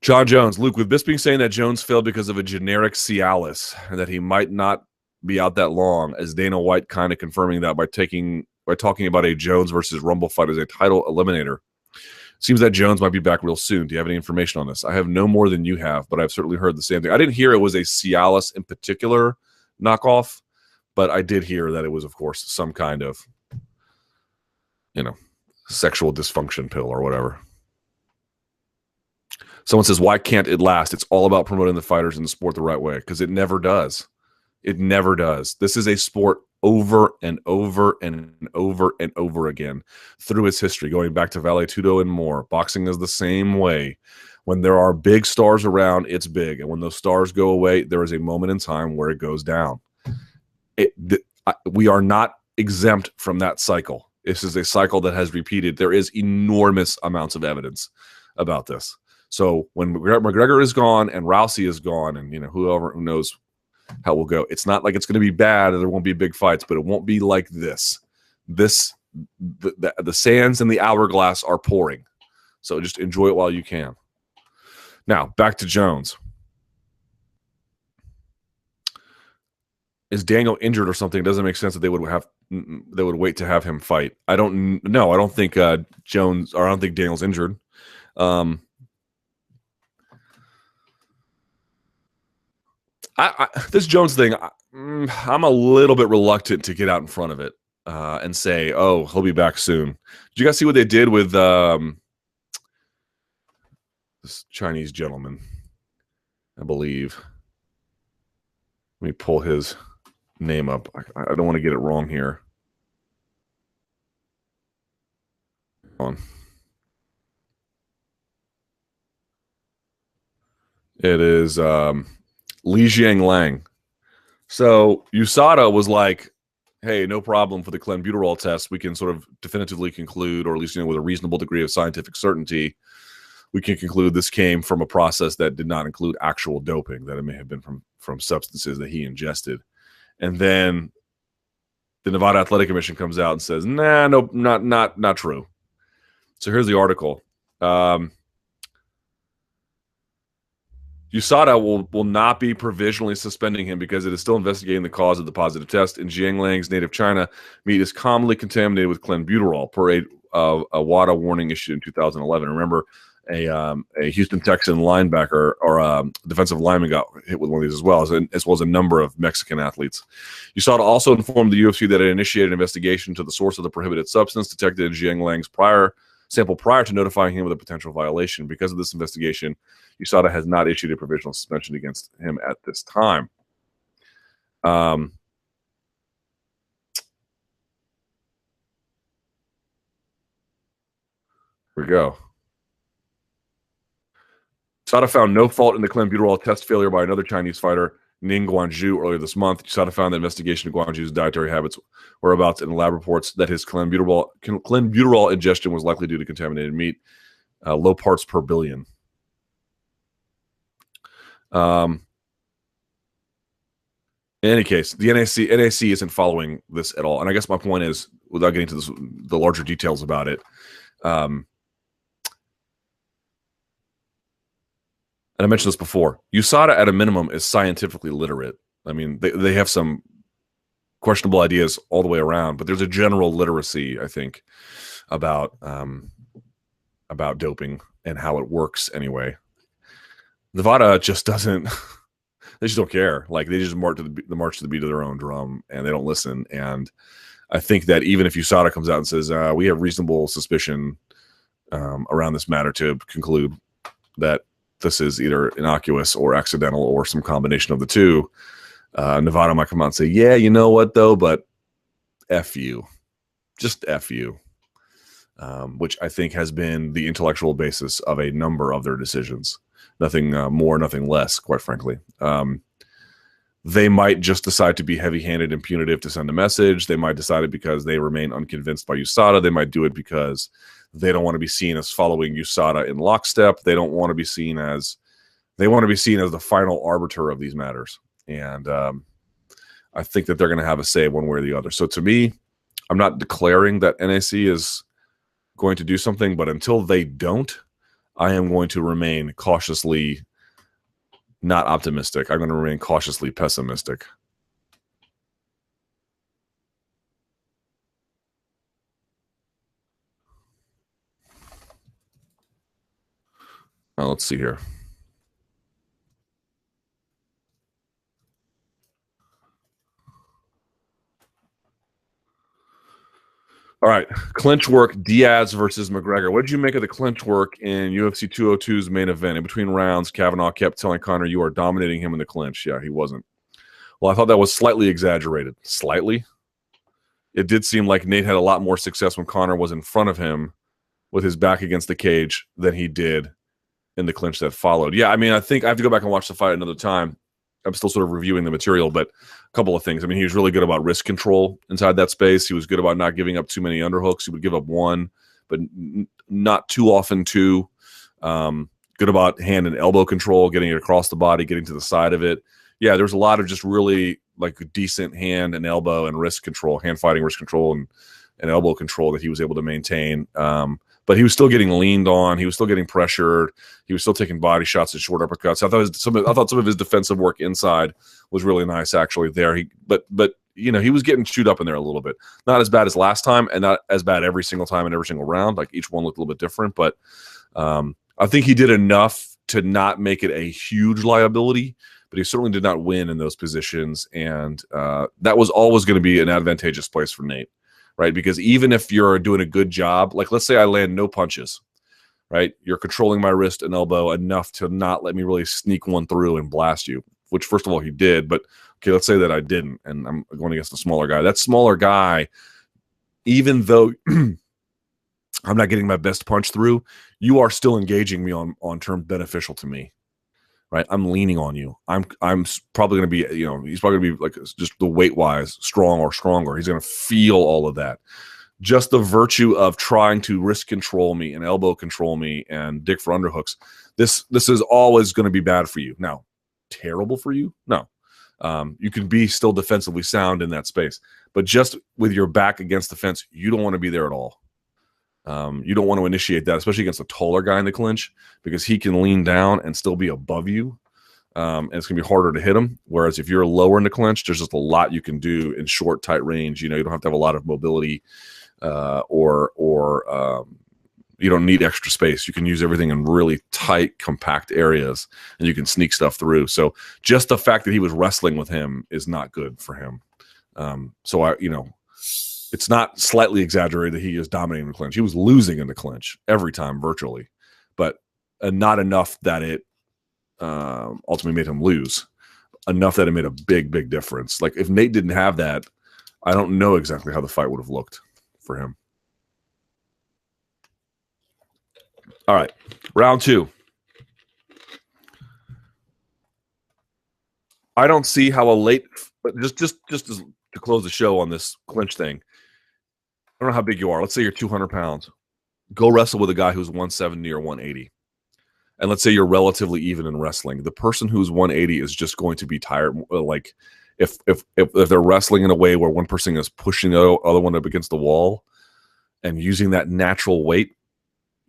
John Jones, Luke, with Bisping saying that Jones failed because of a generic Cialis and that he might not be out that long, as Dana White kind of confirming that by talking about a Jones versus Rumble fight as a title eliminator. Seems that Jones might be back real soon. Do you have any information on this? I have no more than you have, but I've certainly heard the same thing. I didn't hear it was a Cialis in particular knockoff, but I did hear that it was, of course, some kind of, sexual dysfunction pill or whatever. Someone says, why can't it last? It's all about promoting the fighters in the sport the right way, because it never does. It never does. This is a sport over and over and over and over again through its history, going back to Vale Tudo and more. Boxing is the same way. When there are big stars around, it's big. And when those stars go away, there is a moment in time where it goes down. We are not exempt from that cycle. This is a cycle that has repeated. There is enormous amounts of evidence about this. So when McGregor is gone and Rousey is gone, and who knows how it will go, it's not like it's going to be bad and there won't be big fights, but it won't be like this. The sands and the hourglass are pouring. So just enjoy it while you can. Now back to Jones. Is Daniel injured or something? It doesn't make sense that they would wait to have him fight. I don't know. I don't think Jones, or I don't think Daniel's injured. This Jones thing, I'm a little bit reluctant to get out in front of it and say, oh, he'll be back soon. Did you guys see what they did with this Chinese gentleman, I believe? Let me pull his name up. I don't want to get it wrong here. It is Li Jianlang. So USADA was like, hey, no problem for the clenbuterol test. We can sort of definitively conclude, or at least with a reasonable degree of scientific certainty, we can conclude this came from a process that did not include actual doping, that it may have been from substances that he ingested. And then the Nevada Athletic Commission comes out and says, nah, no, not true. So here's the article. USADA will not be provisionally suspending him because it is still investigating the cause of the positive test in Jianglang's native China. Meat is commonly contaminated with clenbuterol per a WADA warning issued in 2011. Remember, a Houston Texan linebacker or defensive lineman got hit with one of these as well as a number of Mexican athletes. USADA also informed the UFC that it initiated an investigation to the source of the prohibited substance detected in Jianglang's sample prior to notifying him of a potential violation. Because of this investigation, USADA has not issued a provisional suspension against him at this time. Here we go. USADA found no fault in the clenbuterol test failure by another Chinese fighter, Ning Guanzhou, earlier this month. USADA found the investigation of Guanzhou's dietary habits, whereabouts, and lab reports that his clenbuterol ingestion was likely due to contaminated meat, low parts per billion. In any case, the NAC isn't following this at all. And I guess my point is, without getting to the larger details about it, and I mentioned this before, USADA at a minimum is scientifically literate. I mean, they have some questionable ideas all the way around, but there's a general literacy, I think, about doping and how it works anyway. Nevada just doesn't. They just don't care. Like, they just march to the beat of their own drum, and they don't listen. And I think that even if USADA comes out and says we have reasonable suspicion around this matter to conclude that this is either innocuous or accidental or some combination of the two, Nevada might come out and say, yeah, you know what, though, but F you. Just F you. Which I think has been the intellectual basis of a number of their decisions. Nothing more, nothing less, quite frankly. They might just decide to be heavy-handed and punitive to send a message. They might decide it because they remain unconvinced by USADA. They might do it because they don't want to be seen as following USADA in lockstep. They don't want to be seen as the final arbiter of these matters. And I think that they're going to have a say one way or the other. So to me, I'm not declaring that NAC is going to do something, but until they don't, I am going to remain cautiously not optimistic. I'm going to remain cautiously pessimistic. Now, let's see here. All right, clinch work, Diaz versus McGregor. What did you make of the clinch work in UFC 202's main event? In between rounds, Kavanaugh kept telling Conor, you are dominating him in the clinch. Yeah, he wasn't. Well, I thought that was slightly exaggerated. Slightly? It did seem like Nate had a lot more success when Conor was in front of him with his back against the cage than he did in the clinch that followed. Yeah, I mean, I think I have to go back and watch the fight another time. I'm still sort of reviewing the material, but a couple of things. I mean, he was really good about wrist control inside that space. He was good about not giving up too many underhooks. He would give up one, but not too often two. Good about hand and elbow control, getting it across the body, getting to the side of it. Yeah, there's a lot of just really like decent hand and elbow and wrist control, hand fighting, wrist control, and elbow control that he was able to maintain. But he was still getting leaned on. He was still getting pressured. He was still taking body shots and short uppercuts. I thought some of his defensive work inside was really nice, actually. There, but you know, he was getting chewed up in there a little bit. Not as bad as last time, and not as bad every single time and every single round. Like each one looked a little bit different, but I think he did enough to not make it a huge liability. But he certainly did not win in those positions, and that was always going to be an advantageous place for Nate. Right, because even if you're doing a good job, like let's say I land no punches, right? You're controlling my wrist and elbow enough to not let me really sneak one through and blast you, which first of all he did, but okay, let's say that I didn't, and I'm going against a smaller guy. That smaller guy, even though I'm not getting my best punch through, you are still engaging me on terms beneficial to me. Right, I'm leaning on you. I'm probably going to be, you know, he's probably going to be like just the weight wise strong or stronger. He's going to feel all of that. Just the virtue of trying to wrist control me and elbow control me and dig for underhooks. This is always going to be bad for you. Now, terrible for you? No. You can be still defensively sound in that space, but just with your back against the fence, you don't want to be there at all. You don't want to initiate that, especially against a taller guy in the clinch, because he can lean down and still be above you. And it's going to be harder to hit him. Whereas if you're lower in the clinch, there's just a lot you can do in short, tight range. You know, you don't have to have a lot of mobility, or you don't need extra space. You can use everything in really tight, compact areas, and you can sneak stuff through. So just the fact that he was wrestling with him is not good for him. It's not slightly exaggerated that he is dominating the clinch. He was losing in the clinch every time, virtually, but not enough that it ultimately made him lose. Enough that it made a big, big difference. Like, if Nate didn't have that, I don't know exactly how the fight would have looked for him. All right, round 2. I don't see how a late, just to close the show on this clinch thing. I don't know how big you are. Let's say you're 200 pounds. Go wrestle with a guy who's 170 or 180. And let's say you're relatively even in wrestling. The person who's 180 is just going to be tired. Like, if they're wrestling in a way where one person is pushing the other one up against the wall and using that natural weight,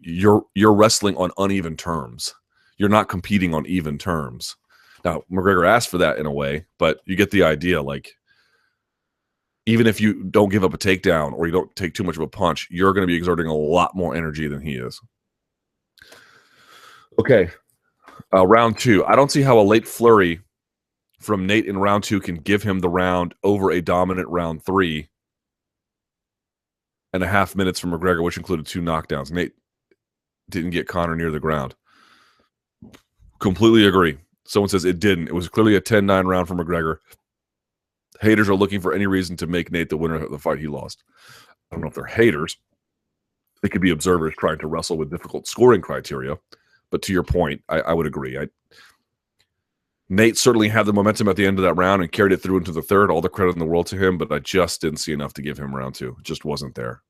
you're wrestling on uneven terms. You're not competing on even terms. Now, McGregor asked for that in a way, but you get the idea. Like, even if you don't give up a takedown or you don't take too much of a punch, you're going to be exerting a lot more energy than he is. Okay, round 2. I don't see how a late flurry from Nate in round 2 can give him the round over a dominant round 3.5 minutes from McGregor, which included 2 knockdowns. Nate didn't get Conor near the ground. Completely agree. Someone says it didn't. It was clearly a 10-9 round for McGregor. Haters are looking for any reason to make Nate the winner of the fight he lost. I don't know if they're haters. They could be observers trying to wrestle with difficult scoring criteria. But to your point, I would agree. Nate certainly had the momentum at the end of that round and carried it through into the third. All the credit in the world to him, but I just didn't see enough to give him round 2. It just wasn't there.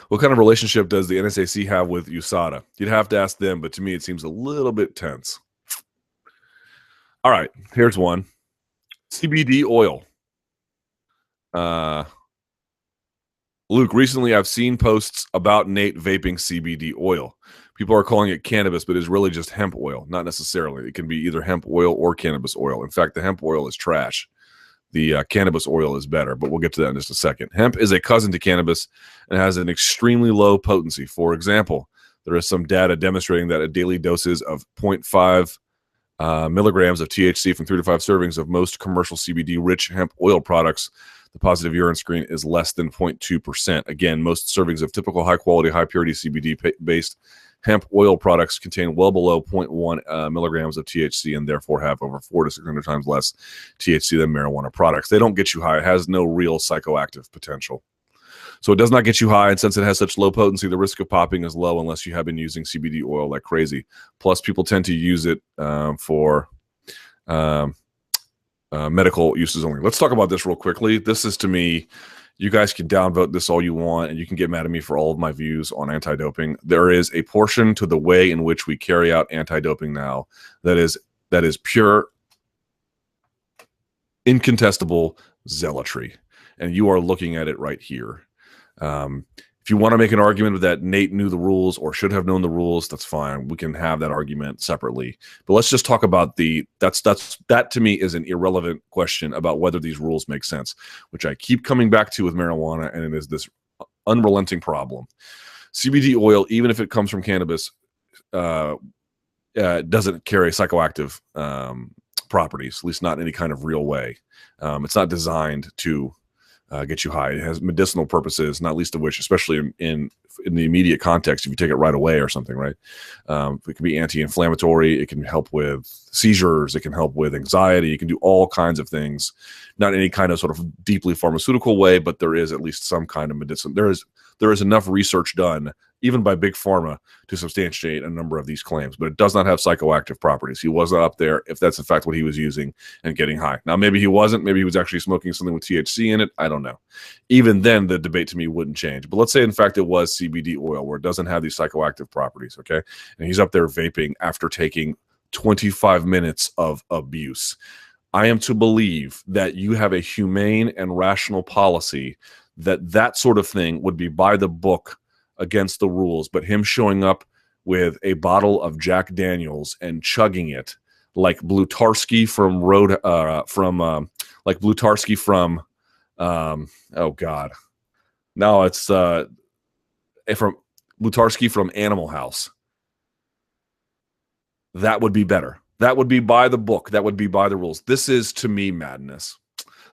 What kind of relationship does the NSAC have with USADA? You'd have to ask them, but to me it seems a little bit tense. All right, here's one. CBD oil. Luke, recently I've seen posts about Nate vaping CBD oil. People are calling it cannabis, but it's really just hemp oil. Not necessarily. It can be either hemp oil or cannabis oil. In fact, the hemp oil is trash. The cannabis oil is better, but we'll get to that in just a second. Hemp is a cousin to cannabis and has an extremely low potency. For example, there is some data demonstrating that at daily doses of 0.5 milligrams of THC from 3 to 5 servings of most commercial CBD-rich hemp oil products, the positive urine screen is less than 0.2%. Again, most servings of typical high-quality, high-purity CBD-based hemp oil products contain well below 0.1 milligrams of THC and therefore have over 400 to 600 times less THC than marijuana products. They don't get you high. It has no real psychoactive potential. So it does not get you high, and since it has such low potency, the risk of popping is low unless you have been using CBD oil like crazy. Plus, people tend to use it for medical uses only. Let's talk about this real quickly. This is, to me, you guys can downvote this all you want, and you can get mad at me for all of my views on anti-doping. There is a portion to the way in which we carry out anti-doping now that is pure, incontestable zealotry, and you are looking at it right here. If you want to make an argument that Nate knew the rules or should have known the rules, that's fine. We can have that argument separately. But let's just talk about that to me is an irrelevant question about whether these rules make sense, which I keep coming back to with marijuana, and it is this unrelenting problem. CBD oil, even if it comes from cannabis, doesn't carry psychoactive properties, at least not in any kind of real way. It's not designed to get you high. It has medicinal purposes, not least of which, especially in the immediate context, if you take it right away or something, right? It can be anti-inflammatory. It can help with seizures. It can help with anxiety. It can do all kinds of things, not in any kind of sort of deeply pharmaceutical way, but there is at least some kind of medicine. There is enough research done even by Big Pharma, to substantiate a number of these claims, but it does not have psychoactive properties. He wasn't up there, if that's in fact what he was using, and getting high. Now, maybe he wasn't. Maybe he was actually smoking something with THC in it. I don't know. Even then, the debate to me wouldn't change. But let's say, in fact, it was CBD oil, where it doesn't have these psychoactive properties, okay? And he's up there vaping after taking 25 minutes of abuse. I am to believe that you have a humane and rational policy that that sort of thing would be by the book, against the rules, but him showing up with a bottle of Jack Daniels and chugging it like Blutarski from oh God, no, it's from Blutarski from Animal House. That would be better. That would be by the book. That would be by the rules. This is, to me, madness.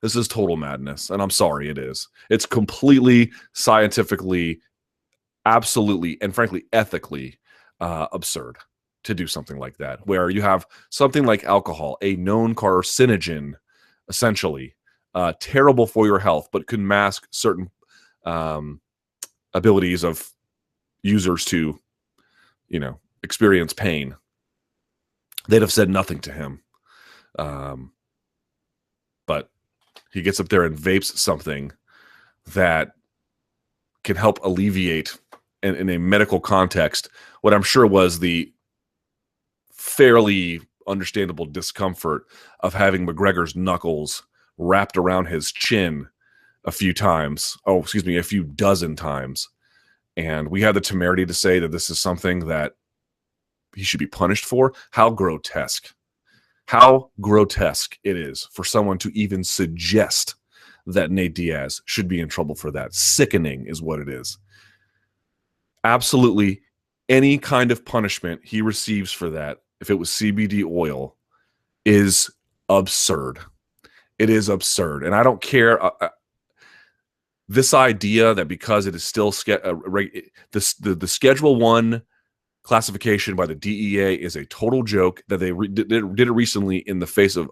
This is total madness, and I'm sorry, it is. It's completely scientifically, absolutely, and frankly, ethically absurd to do something like that, where you have something like alcohol, a known carcinogen, essentially, terrible for your health, but can mask certain abilities of users to, experience pain. They'd have said nothing to him. But he gets up there and vapes something that can help alleviate, in a medical context, what I'm sure was the fairly understandable discomfort of having McGregor's knuckles wrapped around his chin a few dozen times. And we had the temerity to say that this is something that he should be punished for. How grotesque it is for someone to even suggest that Nate Diaz should be in trouble for that. Sickening is what it is. Absolutely any kind of punishment he receives for that, if it was CBD oil, is absurd. It is absurd. And I don't care. This idea that because it is still the Schedule 1 classification by the DEA is a total joke, that they did it recently in the face of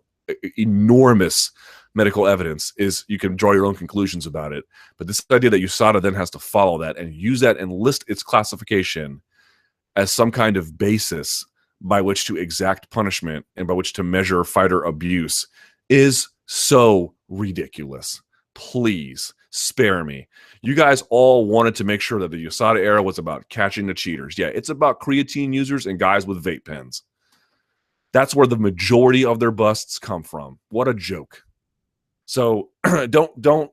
enormous medical evidence, is you can draw your own conclusions about it. But this idea that USADA then has to follow that and use that and list its classification as some kind of basis by which to exact punishment and by which to measure fighter abuse is so ridiculous. Please spare me. You guys all wanted to make sure that the USADA era was about catching the cheaters. Yeah, it's about creatine users and guys with vape pens. That's where the majority of their busts come from. What a joke. So don't.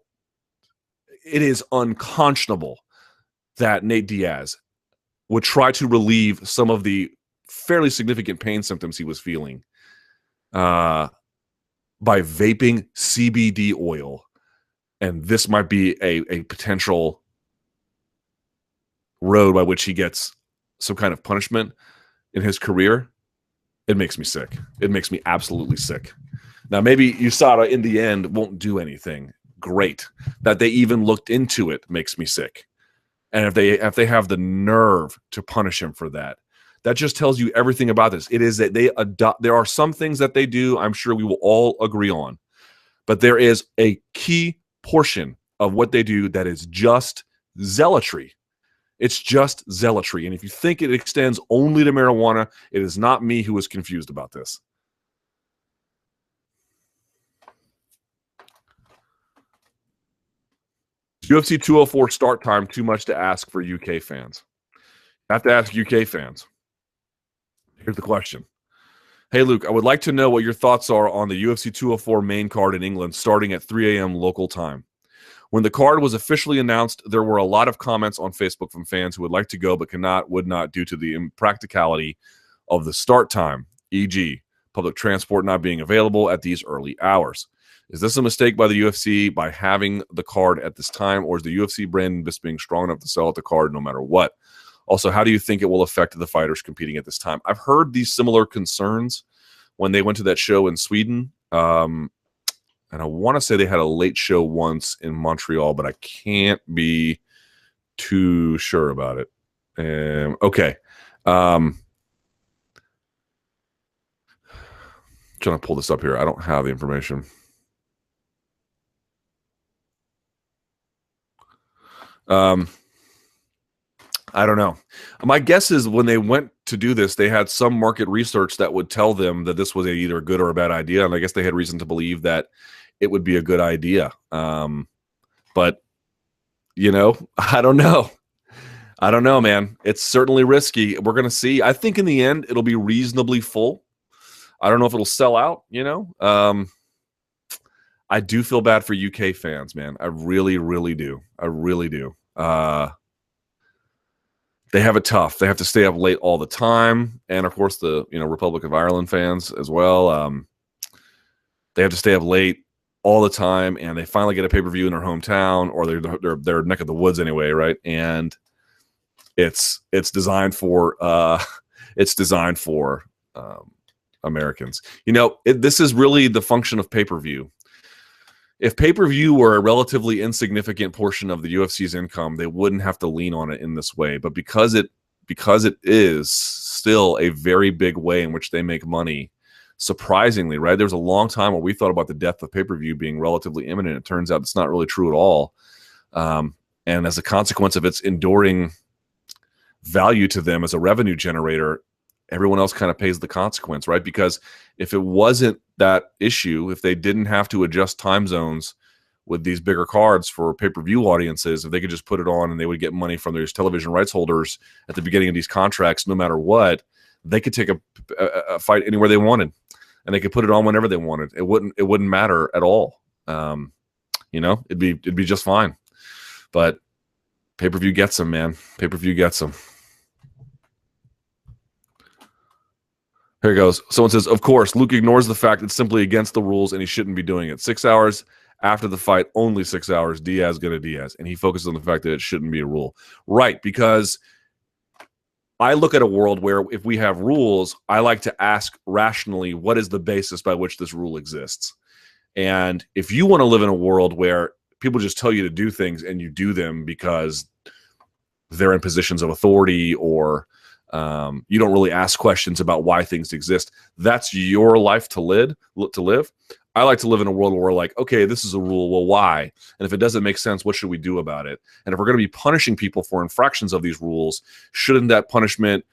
It is unconscionable that Nate Diaz would try to relieve some of the fairly significant pain symptoms he was feeling by vaping CBD oil. And this might be a potential road by which he gets some kind of punishment in his career. It makes me sick. It makes me absolutely sick. Now, maybe USADA in the end won't do anything. Great. That they even looked into it makes me sick. And if they have the nerve to punish him for that, that just tells you everything about this. It is that there are some things that they do, I'm sure we will all agree on, but there is a key portion of what they do that is just zealotry. It's just zealotry. And if you think it extends only to marijuana, it is not me who is confused about this. UFC 204 start time too much to ask for UK fans? I have to ask UK fans. Here's the question. Hey, Luke, I would like to know what your thoughts are on the UFC 204 main card in England starting at 3 a.m. local time. When the card was officially announced, there were a lot of comments on Facebook from fans who would like to go but would not due to the impracticality of the start time, e.g., public transport not being available at these early hours. Is this a mistake by the UFC by having the card at this time, or is the UFC brand just being strong enough to sell at the card no matter what? Also, how do you think it will affect the fighters competing at this time? I've heard these similar concerns when they went to that show in Sweden. And I want to say they had a late show once in Montreal, but I can't be too sure about it. Okay. Trying to pull this up here. I don't have the information. I don't know. My guess is when they went to do this, they had some market research that would tell them that this was either a good or a bad idea, and I guess they had reason to believe that it would be a good idea. But I don't know. I don't know, man. It's certainly risky. We're going to see. I think in the end, it'll be reasonably full. I don't know if it'll sell out, I do feel bad for UK fans, man. I really, really do. I really do. They have it tough. They have to stay up late all the time. And, of course, the Republic of Ireland fans as well. They have to stay up late all the time, and they finally get a pay-per-view in their hometown, or their neck of the woods anyway, right? And it's designed for Americans. This is really the function of pay-per-view. If pay-per-view were a relatively insignificant portion of the UFC's income, they wouldn't have to lean on it in this way. But because it is still a very big way in which they make money, surprisingly, right? There was a long time where we thought about the death of pay-per-view being relatively imminent. It turns out it's not really true at all. And as a consequence of its enduring value to them as a revenue generator, everyone else kind of pays the consequence, right? Because if it wasn't that issue, if they didn't have to adjust time zones with these bigger cards for pay-per-view audiences, if they could just put it on and they would get money from their television rights holders at the beginning of these contracts, no matter what, they could take a fight anywhere they wanted, and they could put it on whenever they wanted. It wouldn't matter at all. It'd be just fine. But pay-per-view gets them, man. Pay-per-view gets them. Here it goes. Someone says, of course, Luke ignores the fact it's simply against the rules and he shouldn't be doing it. 6 hours after the fight, only 6 hours, Diaz going to Diaz. And he focuses on the fact that it shouldn't be a rule. Right, because I look at a world where if we have rules, I like to ask rationally, what is the basis by which this rule exists? And if you want to live in a world where people just tell you to do things and you do them because they're in positions of authority, or you don't really ask questions about why things exist, that's your life to live. I like to live in a world where we're like, okay, this is a rule. Well, why? And if it doesn't make sense, what should we do about it? And if we're going to be punishing people for infractions of these rules, shouldn't that punishment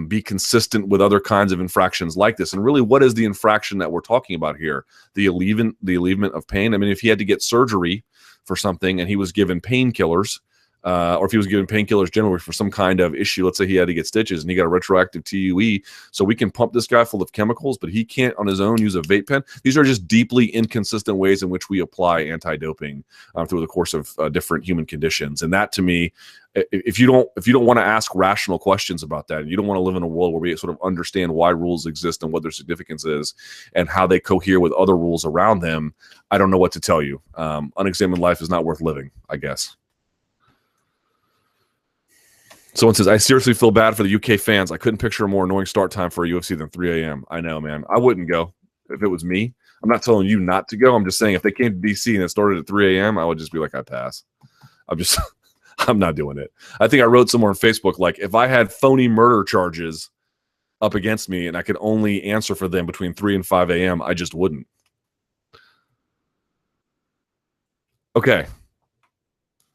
be consistent with other kinds of infractions like this? And really, what is the infraction that we're talking about here? The alleviation of pain? I mean, if he had to get surgery for something and he was given painkillers, or if he was given painkillers generally for some kind of issue, let's say he had to get stitches and he got a retroactive TUE, so we can pump this guy full of chemicals, but he can't on his own use a vape pen. These are just deeply inconsistent ways in which we apply anti-doping through the course of different human conditions. And that, to me, if you don't want to ask rational questions about that, and you don't want to live in a world where we sort of understand why rules exist and what their significance is and how they cohere with other rules around them, I don't know what to tell you. Unexamined life is not worth living, I guess. Someone says, I seriously feel bad for the UK fans. I couldn't picture a more annoying start time for a UFC than 3 a.m. I know, man. I wouldn't go if it was me. I'm not telling you not to go. I'm just saying if they came to DC and it started at 3 a.m., I would just be like, I pass. I'm not doing it. I think I wrote somewhere on Facebook, like, if I had phony murder charges up against me and I could only answer for them between 3 and 5 a.m., I just wouldn't. Okay.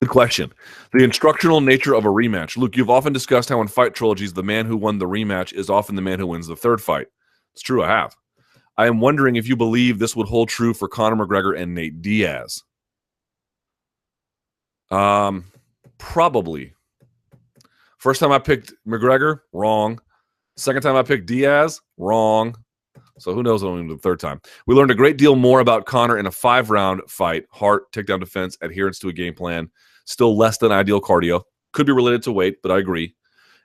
Good question. The instructional nature of a rematch. Luke, you've often discussed how in fight trilogies, the man who won the rematch is often the man who wins the third fight. It's true, I have. I am wondering if you believe this would hold true for Conor McGregor and Nate Diaz. Probably. First time I picked McGregor, wrong. Second time I picked Diaz, wrong. So who knows what I'm going to do the third time. We learned a great deal more about Conor in a 5-round fight. Heart, takedown defense, adherence to a game plan. Still less than ideal cardio. Could be related to weight, but I agree.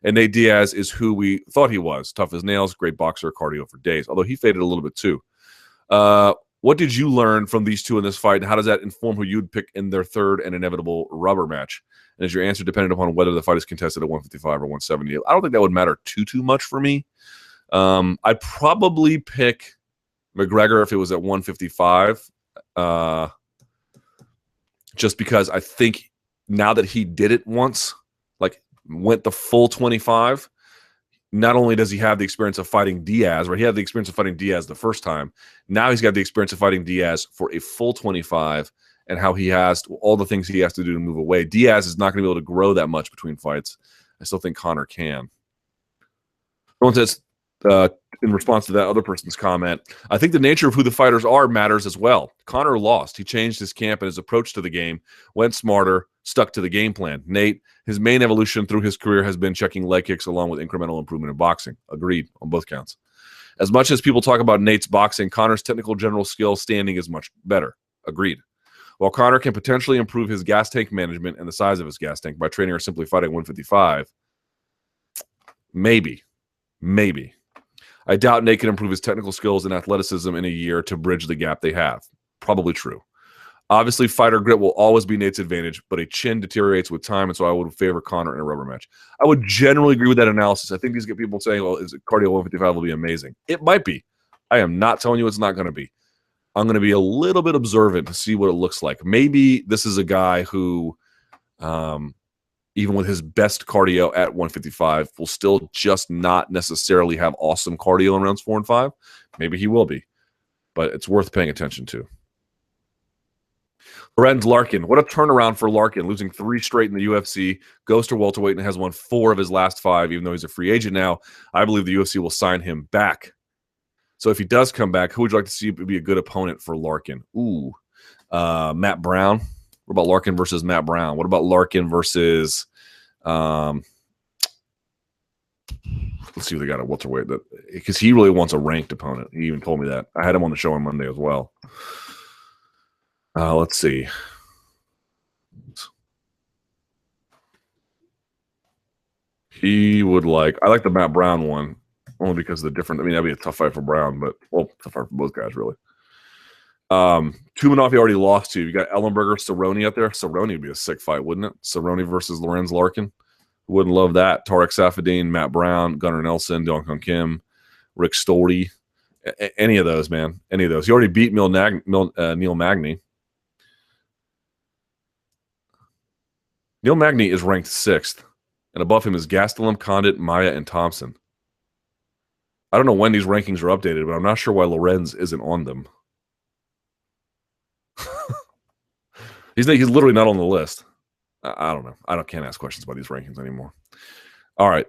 And Nate Diaz is who we thought he was. Tough as nails, great boxer, cardio for days. Although he faded a little bit too. What did you learn from these two in this fight? And how does that inform who you'd pick in their third and inevitable rubber match? And is your answer dependent upon whether the fight is contested at 155 or 170? I don't think that would matter too much for me. I'd probably pick McGregor if it was at 155. Just because I think now that he did it once, like went the full 25, not only does he have the experience of fighting Diaz, right? He had the experience of fighting Diaz the first time. Now he's got the experience of fighting Diaz for a full 25 and how he has all the things he has to do to move away. Diaz is not going to be able to grow that much between fights. I still think Conor can. Someone says, in response to that other person's comment, I think the nature of who the fighters are matters as well. Conor lost. He changed his camp and his approach to the game, went smarter, stuck to the game plan. Nate, his main evolution through his career has been checking leg kicks along with incremental improvement in boxing. Agreed on both counts. As much as people talk about Nate's boxing, Conor's technical general skill standing is much better. Agreed. While Conor can potentially improve his gas tank management and the size of his gas tank by training or simply fighting 155, maybe. I doubt Nate can improve his technical skills and athleticism in a year to bridge the gap they have. Probably true. Obviously, fighter grit will always be Nate's advantage, but a chin deteriorates with time, and so I would favor Conor in a rubber match. I would generally agree with that analysis. I think these get people saying, well, is it cardio 155 will be amazing. It might be. I am not telling you it's not going to be. I'm going to be a little bit observant to see what it looks like. Maybe this is a guy who, even with his best cardio at 155, will still just not necessarily have awesome cardio in rounds 4 and 5. Maybe he will be, but it's worth paying attention to. Lorenz Larkin. What a turnaround for Larkin, losing 3 straight in the UFC, goes to welterweight and has won 4 of his last 5, even though he's a free agent now. I believe the UFC will sign him back. So if he does come back, who would you like to see be a good opponent for Larkin? Ooh, Matt Brown. What about Larkin versus Matt Brown? What about Larkin versus let's see what they got at welterweight, because he really wants a ranked opponent. He even told me that. I had him on the show on Monday as well. Let's see. He would like. I like the Matt Brown one only because of the different. I mean, that'd be a tough fight for Brown, but tough fight for both guys really. Tumanov he already lost to. You got Ellenberger, Cerrone out there. Cerrone would be a sick fight, wouldn't it? Cerrone versus Lorenz Larkin. Wouldn't love that. Tarek Safadine, Matt Brown, Gunnar Nelson, Dong Kong Kim, Rick Story. Any of those, man. Any of those. He already beat Neil Magny. Neil Magny is ranked 6th, and above him is Gastelum, Condit, Maia, and Thompson. I don't know when these rankings are updated, but I'm not sure why Lorenz isn't on them. He's literally not on the list. I don't know. Can't ask questions about these rankings anymore. All right.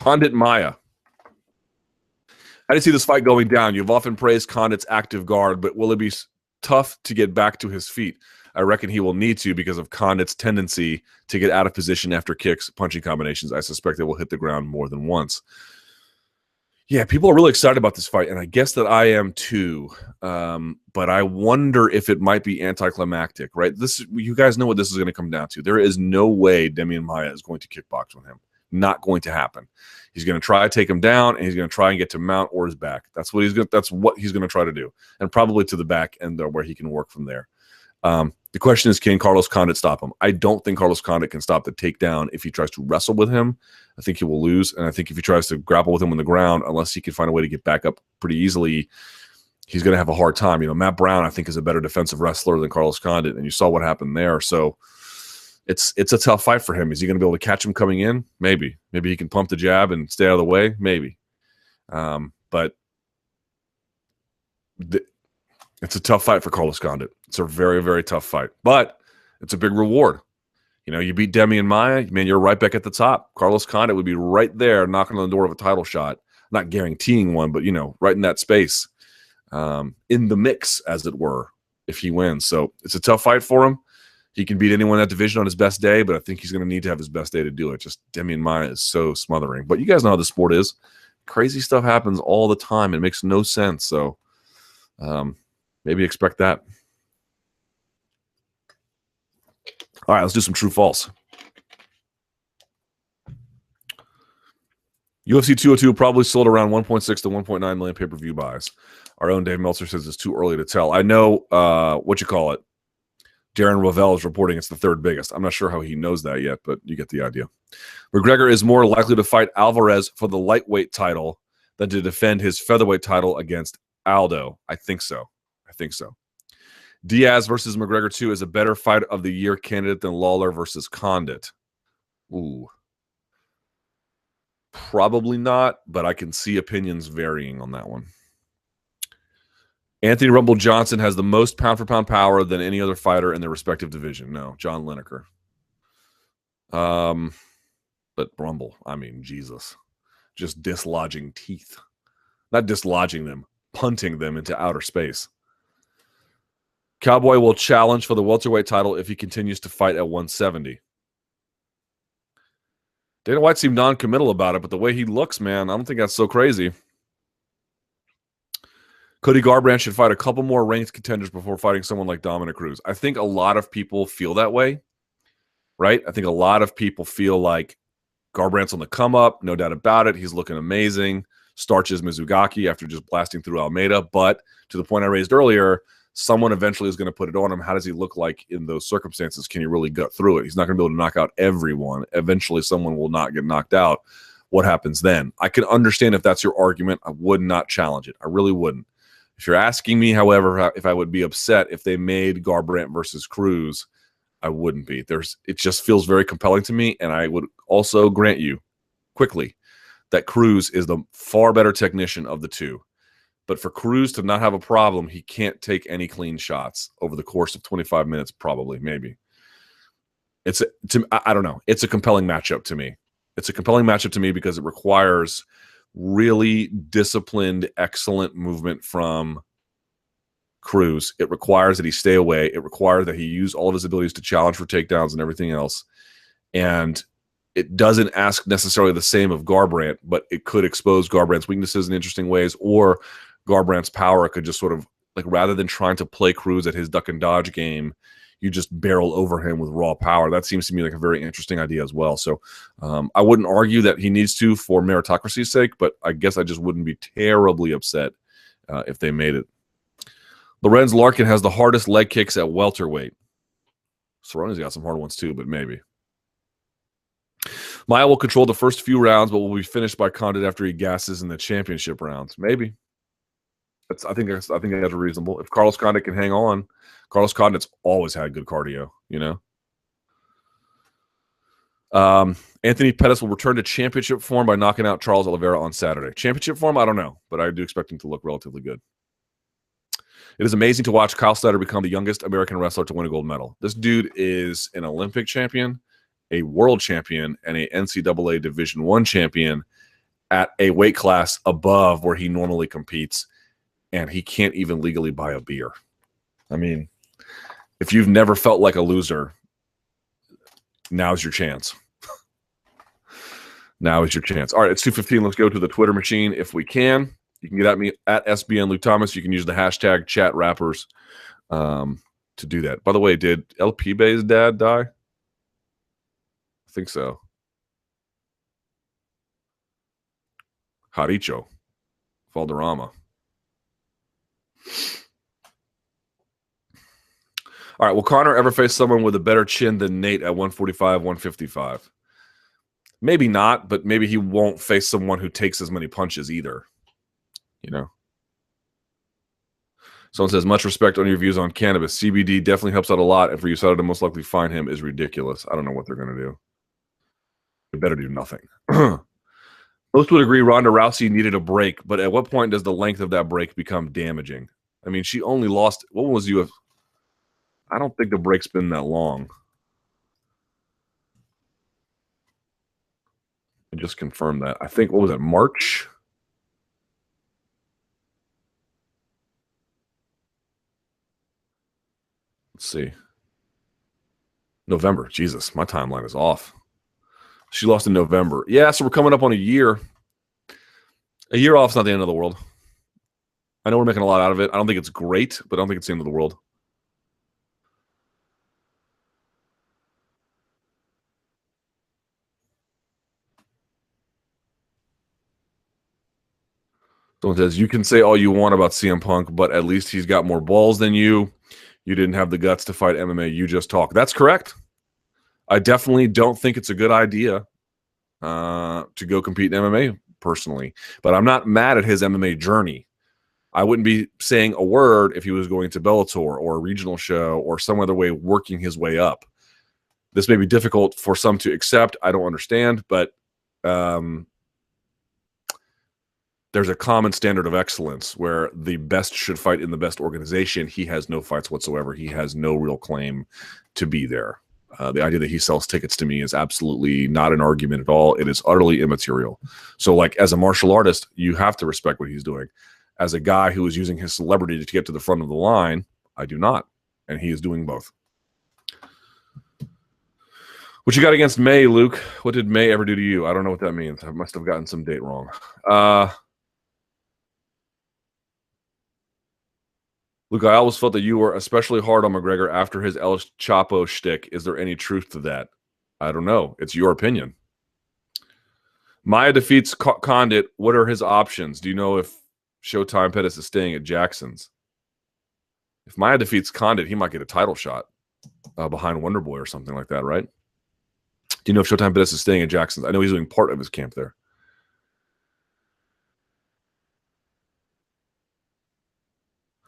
Condit Maia. How do you see this fight going down? You've often praised Condit's active guard, but will it be tough to get back to his feet? I reckon he will need to because of Condit's tendency to get out of position after kicks, punching combinations. I suspect it will hit the ground more than once. Yeah, people are really excited about this fight, and I guess that I am too. But I wonder if it might be anticlimactic, right? You guys know what this is going to come down to. There is no way Demian Maia is going to kickbox with him. Not going to happen. He's going to try to take him down, and he's going to try and get to mount or his back. That's what he's going to try to do, and probably to the back end where he can work from there. The question is, can Carlos Condit stop him? I don't think Carlos Condit can stop the takedown if he tries to wrestle with him. I think he will lose, and I think if he tries to grapple with him on the ground, unless he can find a way to get back up pretty easily, he's going to have a hard time. Matt Brown, I think, is a better defensive wrestler than Carlos Condit, and you saw what happened there. So it's a tough fight for him. Is he going to be able to catch him coming in? Maybe. Maybe he can pump the jab and stay out of the way. Maybe. But it's a tough fight for Carlos Condit. It's a very, very tough fight. But it's a big reward. You beat Demian Maia, man, you're right back at the top. Carlos Condit would be right there knocking on the door of a title shot. Not guaranteeing one, but, right in that space. In the mix, as it were, if he wins. So it's a tough fight for him. He can beat anyone in that division on his best day, but I think he's going to need to have his best day to do it. Just Demian Maia is so smothering. But you guys know how the sport is. Crazy stuff happens all the time. It makes no sense. So maybe expect that. All right, let's do some true false. UFC 202 probably sold around 1.6 to 1.9 million pay-per-view buys. Our own Dave Meltzer says it's too early to tell. I know Darren Rovell is reporting it's the 3rd biggest. I'm not sure how he knows that yet, but you get the idea. McGregor is more likely to fight Alvarez for the lightweight title than to defend his featherweight title against Aldo. I think so. Diaz versus McGregor 2 is a better fight of the year candidate than Lawler versus Condit. Ooh. Probably not, but I can see opinions varying on that one. Anthony Rumble Johnson has the most pound-for-pound power than any other fighter in their respective division. No, John Lineker. But Rumble, I mean, Jesus, just dislodging teeth, not dislodging them, punting them into outer space. Cowboy will challenge for the welterweight title if he continues to fight at 170. Dana White seemed non-committal about it, but the way he looks, man, I don't think that's so crazy. Cody Garbrandt should fight a couple more ranked contenders before fighting someone like Dominic Cruz. I think a lot of people feel that way, right? I think a lot of people feel like Garbrandt's on the come up, no doubt about it. He's looking amazing. Starches Mizugaki after just blasting through Almeida. But to the point I raised earlier, someone eventually is going to put it on him. How does he look like in those circumstances? Can he really gut through it? He's not going to be able to knock out everyone. Eventually, someone will not get knocked out. What happens then? I can understand if that's your argument. I would not challenge it. I really wouldn't. If you're asking me, however, if I would be upset if they made Garbrandt versus Cruz, I wouldn't be. It just feels very compelling to me, and I would also grant you quickly that Cruz is the far better technician of the two. But for Cruz to not have a problem, he can't take any clean shots over the course of 25 minutes, probably, maybe. I don't know. It's a compelling matchup to me. It's a compelling matchup to me because it requires really disciplined, excellent movement from Cruz. It requires that he stay away. It requires that he use all of his abilities to challenge for takedowns and everything else. And it doesn't ask necessarily the same of Garbrandt, but it could expose Garbrandt's weaknesses in interesting ways, or Garbrandt's power could just sort of, like, rather than trying to play Cruz at his duck and dodge game, you just barrel over him with raw power. That seems to me like a very interesting idea as well. So I wouldn't argue that he needs to for meritocracy's sake, but I guess I just wouldn't be terribly upset if they made it. Lorenz Larkin has the hardest leg kicks at welterweight. Cerrone's got some hard ones too, but maybe. Maia will control the first few rounds, but will be finished by Condit after he gasses in the championship rounds. Maybe. I think that's reasonable. If Carlos Condit can hang on, Carlos Condit's always had good cardio, you know. Anthony Pettis will return to championship form by knocking out Charles Oliveira on Saturday. Championship form, I don't know, but I do expect him to look relatively good. It is amazing to watch Kyle Snyder become the youngest American wrestler to win a gold medal. This dude is an Olympic champion, a world champion, and a NCAA Division I champion at a weight class above where he normally competes, and he can't even legally buy a beer. I mean, if you've never felt like a loser, now's your chance. Now is your chance. All right, it's 2:15. Let's go to the Twitter machine if we can. You can get at me at SBN Luke Thomas. You can use the hashtag chat rappers to do that. By the way, did LP Bay's dad die? I think so. Haricho. Valderrama. All right, will Conor ever face someone with a better chin than Nate at 145, 155? Maybe not, but maybe he won't face someone who takes as many punches either. You know? Someone says, much respect on your views on cannabis. CBD definitely helps out a lot, and for USADA to most likely find him is ridiculous. I don't know what they're going to do. They better do nothing. Most would agree Ronda Rousey needed a break, but at what point does the length of that break become damaging? I mean, she only lost – what was UFC? I don't think the break's been that long. I just confirmed that. I think, what was it, March? Let's see. November. Jesus, my timeline is off. She lost in November. Yeah, so we're coming up on a year. A year off is not the end of the world. I know we're making a lot out of it. I don't think it's great, but I don't think it's the end of the world. Someone says, you can say all you want about CM Punk, but at least he's got more balls than you. You didn't have the guts to fight MMA. You just talk. That's correct. I definitely don't think it's a good idea to go compete in MMA personally, but I'm not mad at his MMA journey. I wouldn't be saying a word if he was going to Bellator or a regional show or some other way working his way up. This may be difficult for some to accept. I don't understand, but there's a common standard of excellence where the best should fight in the best organization. He has no fights whatsoever. He has no real claim to be there. The idea that he sells tickets to me is absolutely not an argument at all. It is utterly immaterial. So, like, as a martial artist, you have to respect what he's doing. As a guy who is using his celebrity to get to the front of the line, I do not. And he is doing both. What you got against May, Luke? What did May ever do to you? I don't know what that means. I must have gotten some date wrong. Luke, I always felt that you were especially hard on McGregor after his El Chapo shtick. Is there any truth to that? I don't know. It's your opinion. Maia defeats Condit. What are his options? Do you know if Showtime Pettis is staying at Jackson's? If Maia defeats Condit, he might get a title shot behind Wonderboy or something like that, right? Do you know if Showtime Pettis is staying at Jackson's? I know he's doing part of his camp there.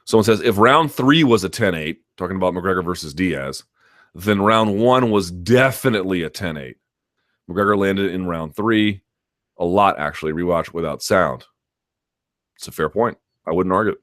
Someone says, if round 3 was a 10-8, talking about McGregor versus Diaz, then round 1 was definitely a 10-8. McGregor landed in round 3 a lot, actually. Rewatch without sound. It's a fair point. I wouldn't argue it.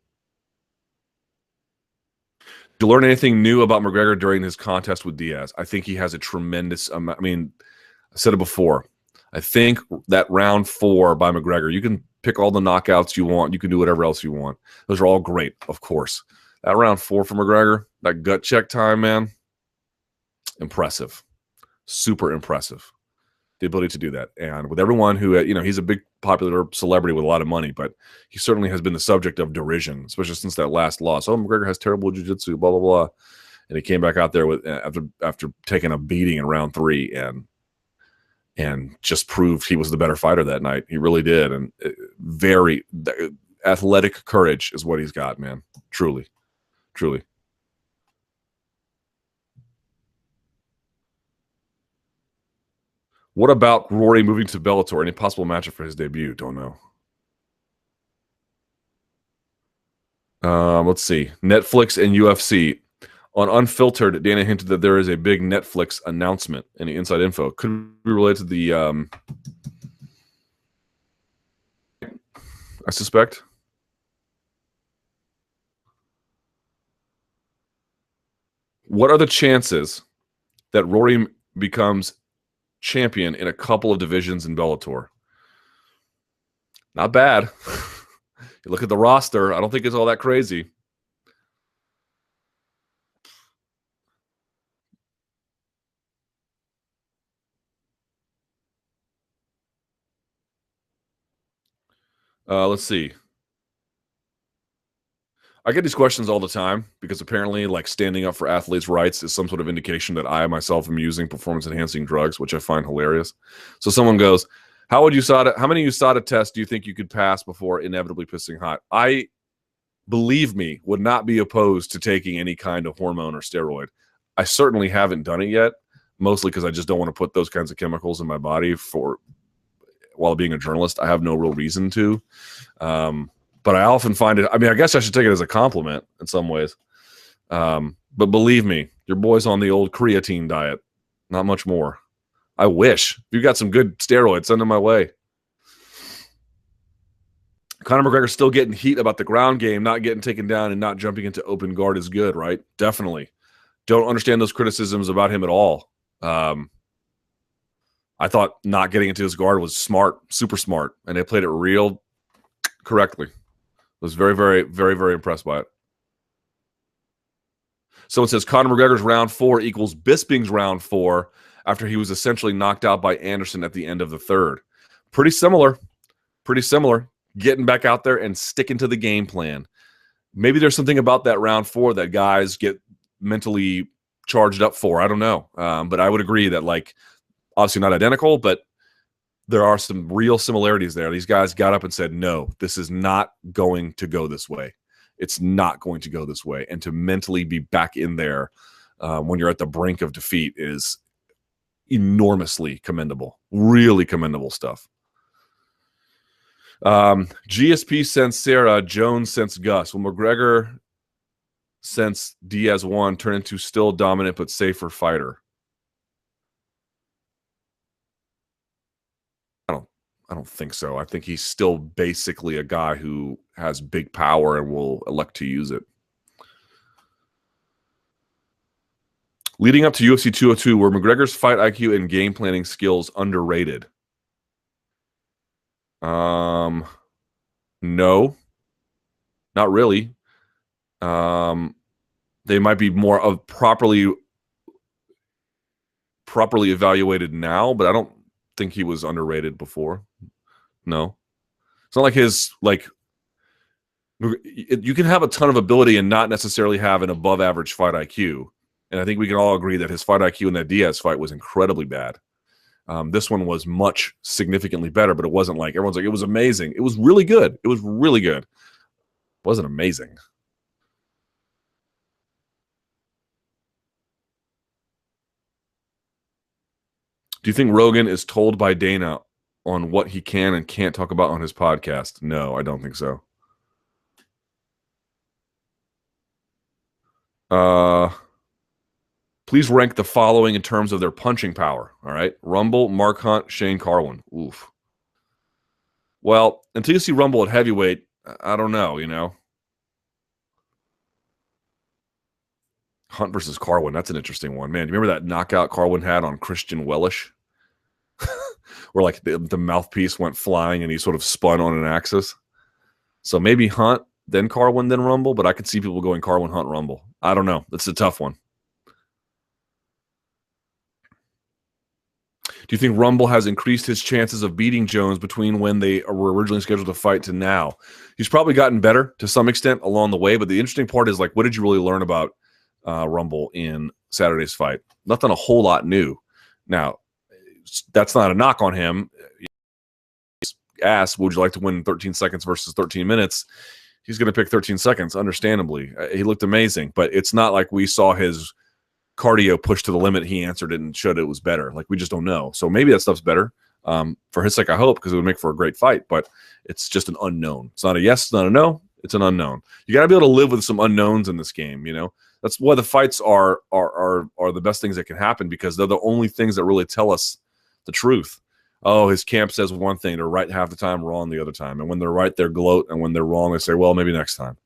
Did you learn anything new about McGregor during his contest with Diaz? I think he has a tremendous amount. I mean, I said it before. I think that round 4 by McGregor, you can pick all the knockouts you want. You can do whatever else you want. Those are all great, of course. That round 4 for McGregor, that gut check time, man, impressive. Super impressive. The ability to do that. And with everyone who, he's a big popular celebrity with a lot of money, but he certainly has been the subject of derision, especially since that last loss. Oh, McGregor has terrible jiu-jitsu, blah, blah, blah. And he came back out there with after taking a beating in round 3 and just proved he was the better fighter that night. He really did. And very athletic courage is what he's got, man. Truly. Truly. What about Rory moving to Bellator? Any possible matchup for his debut? Don't know. Let's see. Netflix and UFC. On Unfiltered, Dana hinted that there is a big Netflix announcement. Any inside info? Could be related to the, I suspect. What are the chances that Rory becomes champion in a couple of divisions in Bellator? Not bad. You look at the roster, I don't think it's all that crazy. Let's see. I get these questions all the time because apparently, like, standing up for athletes' rights is some sort of indication that I myself am using performance-enhancing drugs, which I find hilarious. So someone goes, how many USADA tests do you think you could pass before inevitably pissing hot? I, believe me, would not be opposed to taking any kind of hormone or steroid. I certainly haven't done it yet, mostly because I just don't want to put those kinds of chemicals in my body while being a journalist. I have no real reason to. But I often find it, I mean, I guess I should take it as a compliment in some ways. But believe me, your boy's on the old creatine diet. Not much more. I wish. If you got some good steroids, send them my way. Conor McGregor still getting heat about the ground game, not getting taken down and not jumping into open guard is good, right? Definitely. Don't understand those criticisms about him at all. I thought not getting into his guard was smart, super smart, and they played it real correctly. I was very, very, very, very impressed by it. So it says Conor McGregor's round 4 equals Bisping's round 4 after he was essentially knocked out by Anderson at the end of the 3rd. Pretty similar. Pretty similar. Getting back out there and sticking to the game plan. Maybe there's something about that round 4 that guys get mentally charged up for. I don't know. But I would agree that, like, obviously not identical, but there are some real similarities there. These guys got up and said, no, this is not going to go this way. It's not going to go this way. And to mentally be back in there when you're at the brink of defeat is enormously commendable. Really commendable stuff. GSP since Sarah, Jones since Gus. Will McGregor since Diaz won turn into still dominant but safer fighter? I don't think so. I think he's still basically a guy who has big power and will elect to use it. Leading up to UFC 202, were McGregor's fight IQ and game planning skills underrated? No, not really. They might be more of properly evaluated now, but I don't think he was underrated before. No, it's not like his you can have a ton of ability and not necessarily have an above average fight IQ. And I think we can all agree that his fight IQ in that Diaz fight was incredibly bad. This one was much significantly better, but it wasn't like everyone's like, it was amazing. It was really good. It was really good. It wasn't amazing. Do you think Rogan is told by Dana on what he can and can't talk about on his podcast? No, I don't think so. Please rank the following in terms of their punching power. All right. Rumble, Mark Hunt, Shane Carwin. Oof. Well, until you see Rumble at heavyweight, I don't know, you know. Hunt versus Carwin. That's an interesting one. Man, do you remember that knockout Carwin had on Christian Wellish? Where like the mouthpiece went flying and he sort of spun on an axis. So maybe Hunt, then Carwin, then Rumble, but I could see people going Carwin, Hunt, Rumble. I don't know. It's a tough one. Do you think Rumble has increased his chances of beating Jones between when they were originally scheduled to fight to now? He's probably gotten better to some extent along the way, but the interesting part is like, what did you really learn about Rumble in Saturday's fight? Nothing a whole lot new. Now, that's not a knock on him. Asked, would you like to win 13 seconds versus 13 minutes? He's going to pick 13 seconds, understandably. He looked amazing, but it's not like we saw his cardio pushed to the limit. He answered it and showed it was better. Like, we just don't know. So maybe that stuff's better. For his sake, I hope, because it would make for a great fight, but it's just an unknown. It's not a yes, it's not a no. It's an unknown. You got to be able to live with some unknowns in this game, you know? That's why the fights are the best things that can happen, because they're the only things that really tell us the truth. Oh, his camp says one thing. They're right half the time, wrong the other time. And when they're right, they're gloat. And when they're wrong, they say, well, maybe next time.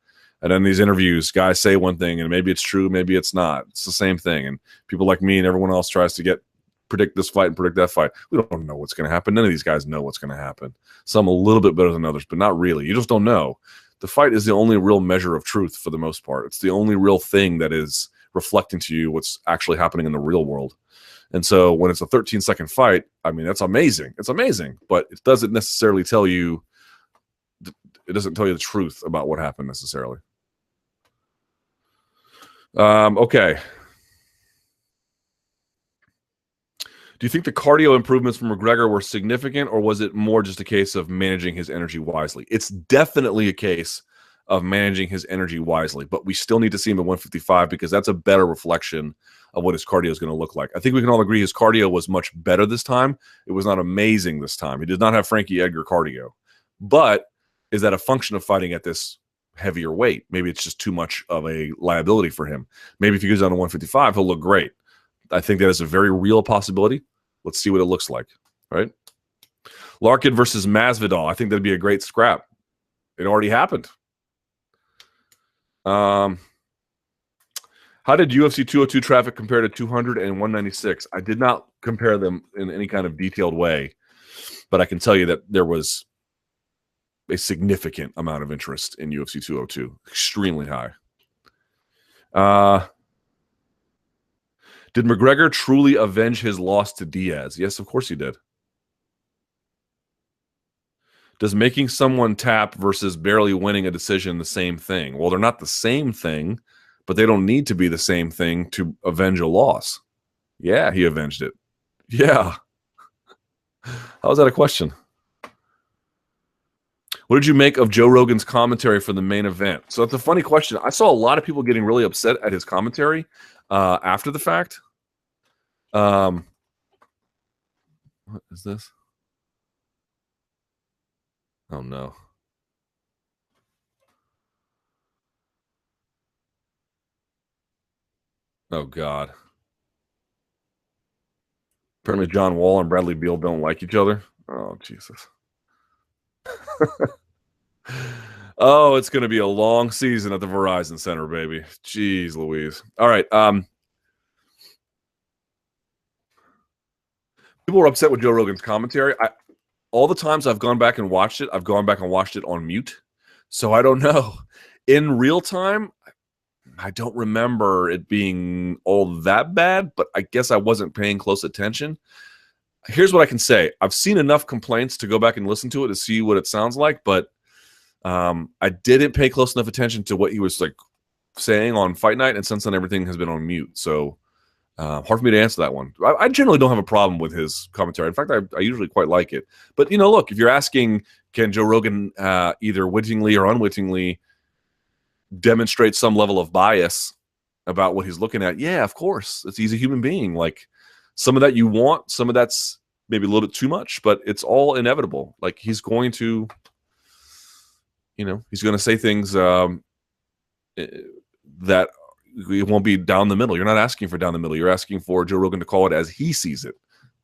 And then these interviews, guys say one thing, and maybe it's true, maybe it's not. It's the same thing. And people like me and everyone else tries to predict this fight and predict that fight. We don't know what's going to happen. None of these guys know what's going to happen. Some a little bit better than others, but not really. You just don't know. The fight is the only real measure of truth for the most part. It's the only real thing that is reflecting to you what's actually happening in the real world. And so when it's a 13-second fight, I mean, that's amazing. It's amazing, but it doesn't necessarily tell you, it doesn't tell you the truth about what happened necessarily. Okay. Do you think the cardio improvements from McGregor were significant, or was it more just a case of managing his energy wisely? It's definitely a case of managing his energy wisely, but we still need to see him at 155 because that's a better reflection of what his cardio is going to look like. I think we can all agree his cardio was much better this time. It was not amazing this time. He did not have Frankie Edgar cardio. But is that a function of fighting at this heavier weight? Maybe it's just too much of a liability for him. Maybe if he goes down to 155, he'll look great. I think that is a very real possibility. Let's see what it looks like, right? Larkin versus Masvidal. I think that'd be a great scrap. It already happened. How did UFC 202 traffic compare to 200 and 196? I did not compare them in any kind of detailed way, but I can tell you that there was a significant amount of interest in UFC 202, extremely high. Did McGregor truly avenge his loss to Diaz? Yes, of course he did. Does making someone tap versus barely winning a decision the same thing? Well, they're not the same thing, but they don't need to be the same thing to avenge a loss. Yeah, he avenged it. Yeah. How is that a question? What did you make of Joe Rogan's commentary for the main event? So that's a funny question. I saw a lot of people getting really upset at his commentary after the fact. What is this? Oh, no. Oh, God. Apparently John Wall and Bradley Beal don't like each other. Oh, Jesus. Oh, it's going to be a long season at the Verizon Center, baby. Jeez Louise. All right. People were upset with Joe Rogan's commentary. All the times I've gone back and watched it, I've gone back and watched it on mute. So I don't know. In real time, I don't remember it being all that bad, but I guess I wasn't paying close attention. Here's what I can say. I've seen enough complaints to go back and listen to it to see what it sounds like, but I didn't pay close enough attention to what he was like saying on Fight Night, and since then everything has been on mute. So hard for me to answer that one. I generally don't have a problem with his commentary. In fact, I usually quite like it. But, look, if you're asking, can Joe Rogan either wittingly or unwittingly demonstrate some level of bias about what he's looking at? Yeah, of course. He's a human being. Like, some of that you want, some of that's maybe a little bit too much, but it's all inevitable. Like, he's going to, he's going to say things that it won't be down the middle. You're not asking for down the middle. You're asking for Joe Rogan to call it as he sees it.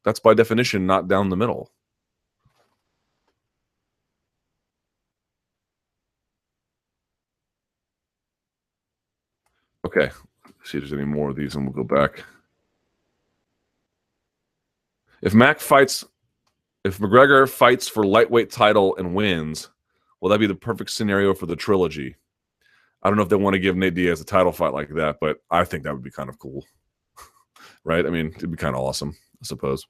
That's by definition not down the middle. Okay. Let's see if there's any more of these and we'll go back. If McGregor fights for lightweight title and wins, will that be the perfect scenario for the trilogy? I don't know if they want to give Nate Diaz a title fight like that, but I think that would be kind of cool. Right? I mean, it'd be kind of awesome, I suppose.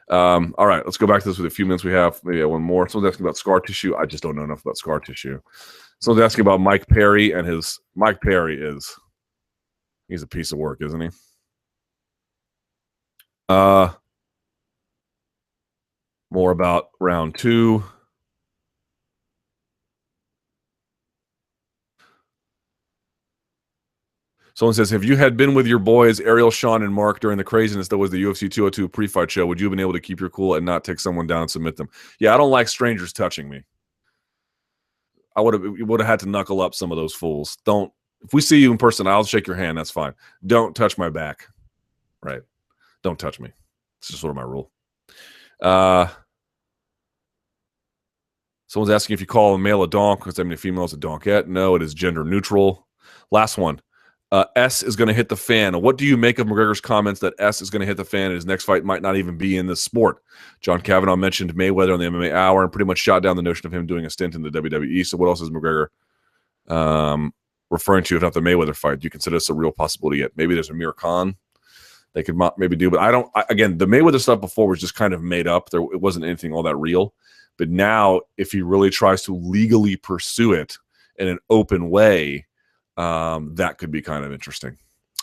All right, let's go back to this with a few minutes we have. Maybe one more. Someone's asking about scar tissue. I just don't know enough about scar tissue. Someone's asking about Mike Perry and his... Mike Perry he's a piece of work, isn't he? More about round 2. Someone says, have you had been with your boys, Ariel, Sean, and Mark during the craziness that was the UFC 202 pre-fight show? Would you have been able to keep your cool and not take someone down and submit them? Yeah, I don't like strangers touching me. I would have had to knuckle up some of those fools. Don't. If we see you in person, I'll shake your hand. That's fine. Don't touch my back. Right. Don't touch me. It's just sort of my rule. Someone's asking if you call a male a donk because a female is a donkette. No, it is gender neutral. Last one. S is going to hit the fan. What do you make of McGregor's comments that S is going to hit the fan and his next fight might not even be in the sport? John Kavanaugh mentioned Mayweather on the MMA Hour and pretty much shot down the notion of him doing a stint in the WWE. So what else is McGregor referring to if not the Mayweather fight? Do you consider this a real possibility yet? Maybe there's Amir Khan they could maybe do, but again, the Mayweather stuff before was just kind of made up. It wasn't anything all that real. But now if he really tries to legally pursue it in an open way, that could be kind of interesting.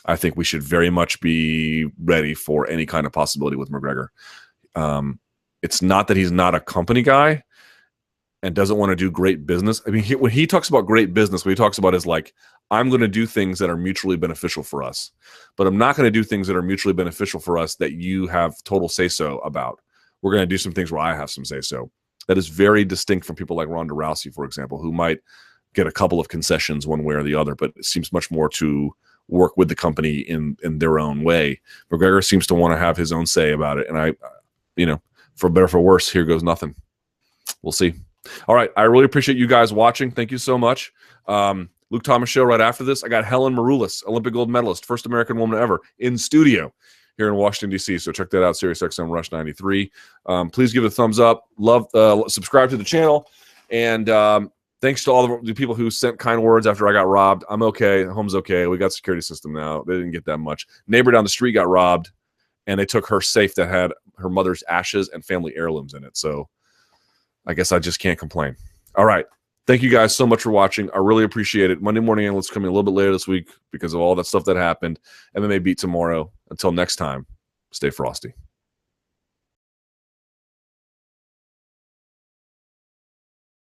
I think we should very much be ready for any kind of possibility with McGregor. It's not that he's not a company guy and doesn't want to do great business. I mean, when he talks about great business, what he talks about is like, I'm going to do things that are mutually beneficial for us, but I'm not going to do things that are mutually beneficial for us that you have total say-so about. We're going to do some things where I have some say-so. That is very distinct from people like Ronda Rousey, for example, who might get a couple of concessions one way or the other, but it seems much more to work with the company in their own way. McGregor seems to want to have his own say about it. And for better or for worse, here goes nothing. We'll see. All right. I really appreciate you guys watching. Thank you so much. Luke Thomas show right after this. I got Helen Maroulis, Olympic gold medalist, first American woman ever in studio here in Washington, D.C. So check that out, SiriusXM Rush 93. Please give it a thumbs up. Subscribe to the channel. And thanks to all the people who sent kind words after I got robbed. I'm okay. Home's okay. We got a security system now. They didn't get that much. Neighbor down the street got robbed, and they took her safe that had her mother's ashes and family heirlooms in it. So I guess I just can't complain. All right. Thank you guys so much for watching. I really appreciate it. Monday morning analysts coming a little bit later this week because of all that stuff that happened. MMA beat tomorrow. Until next time, stay frosty.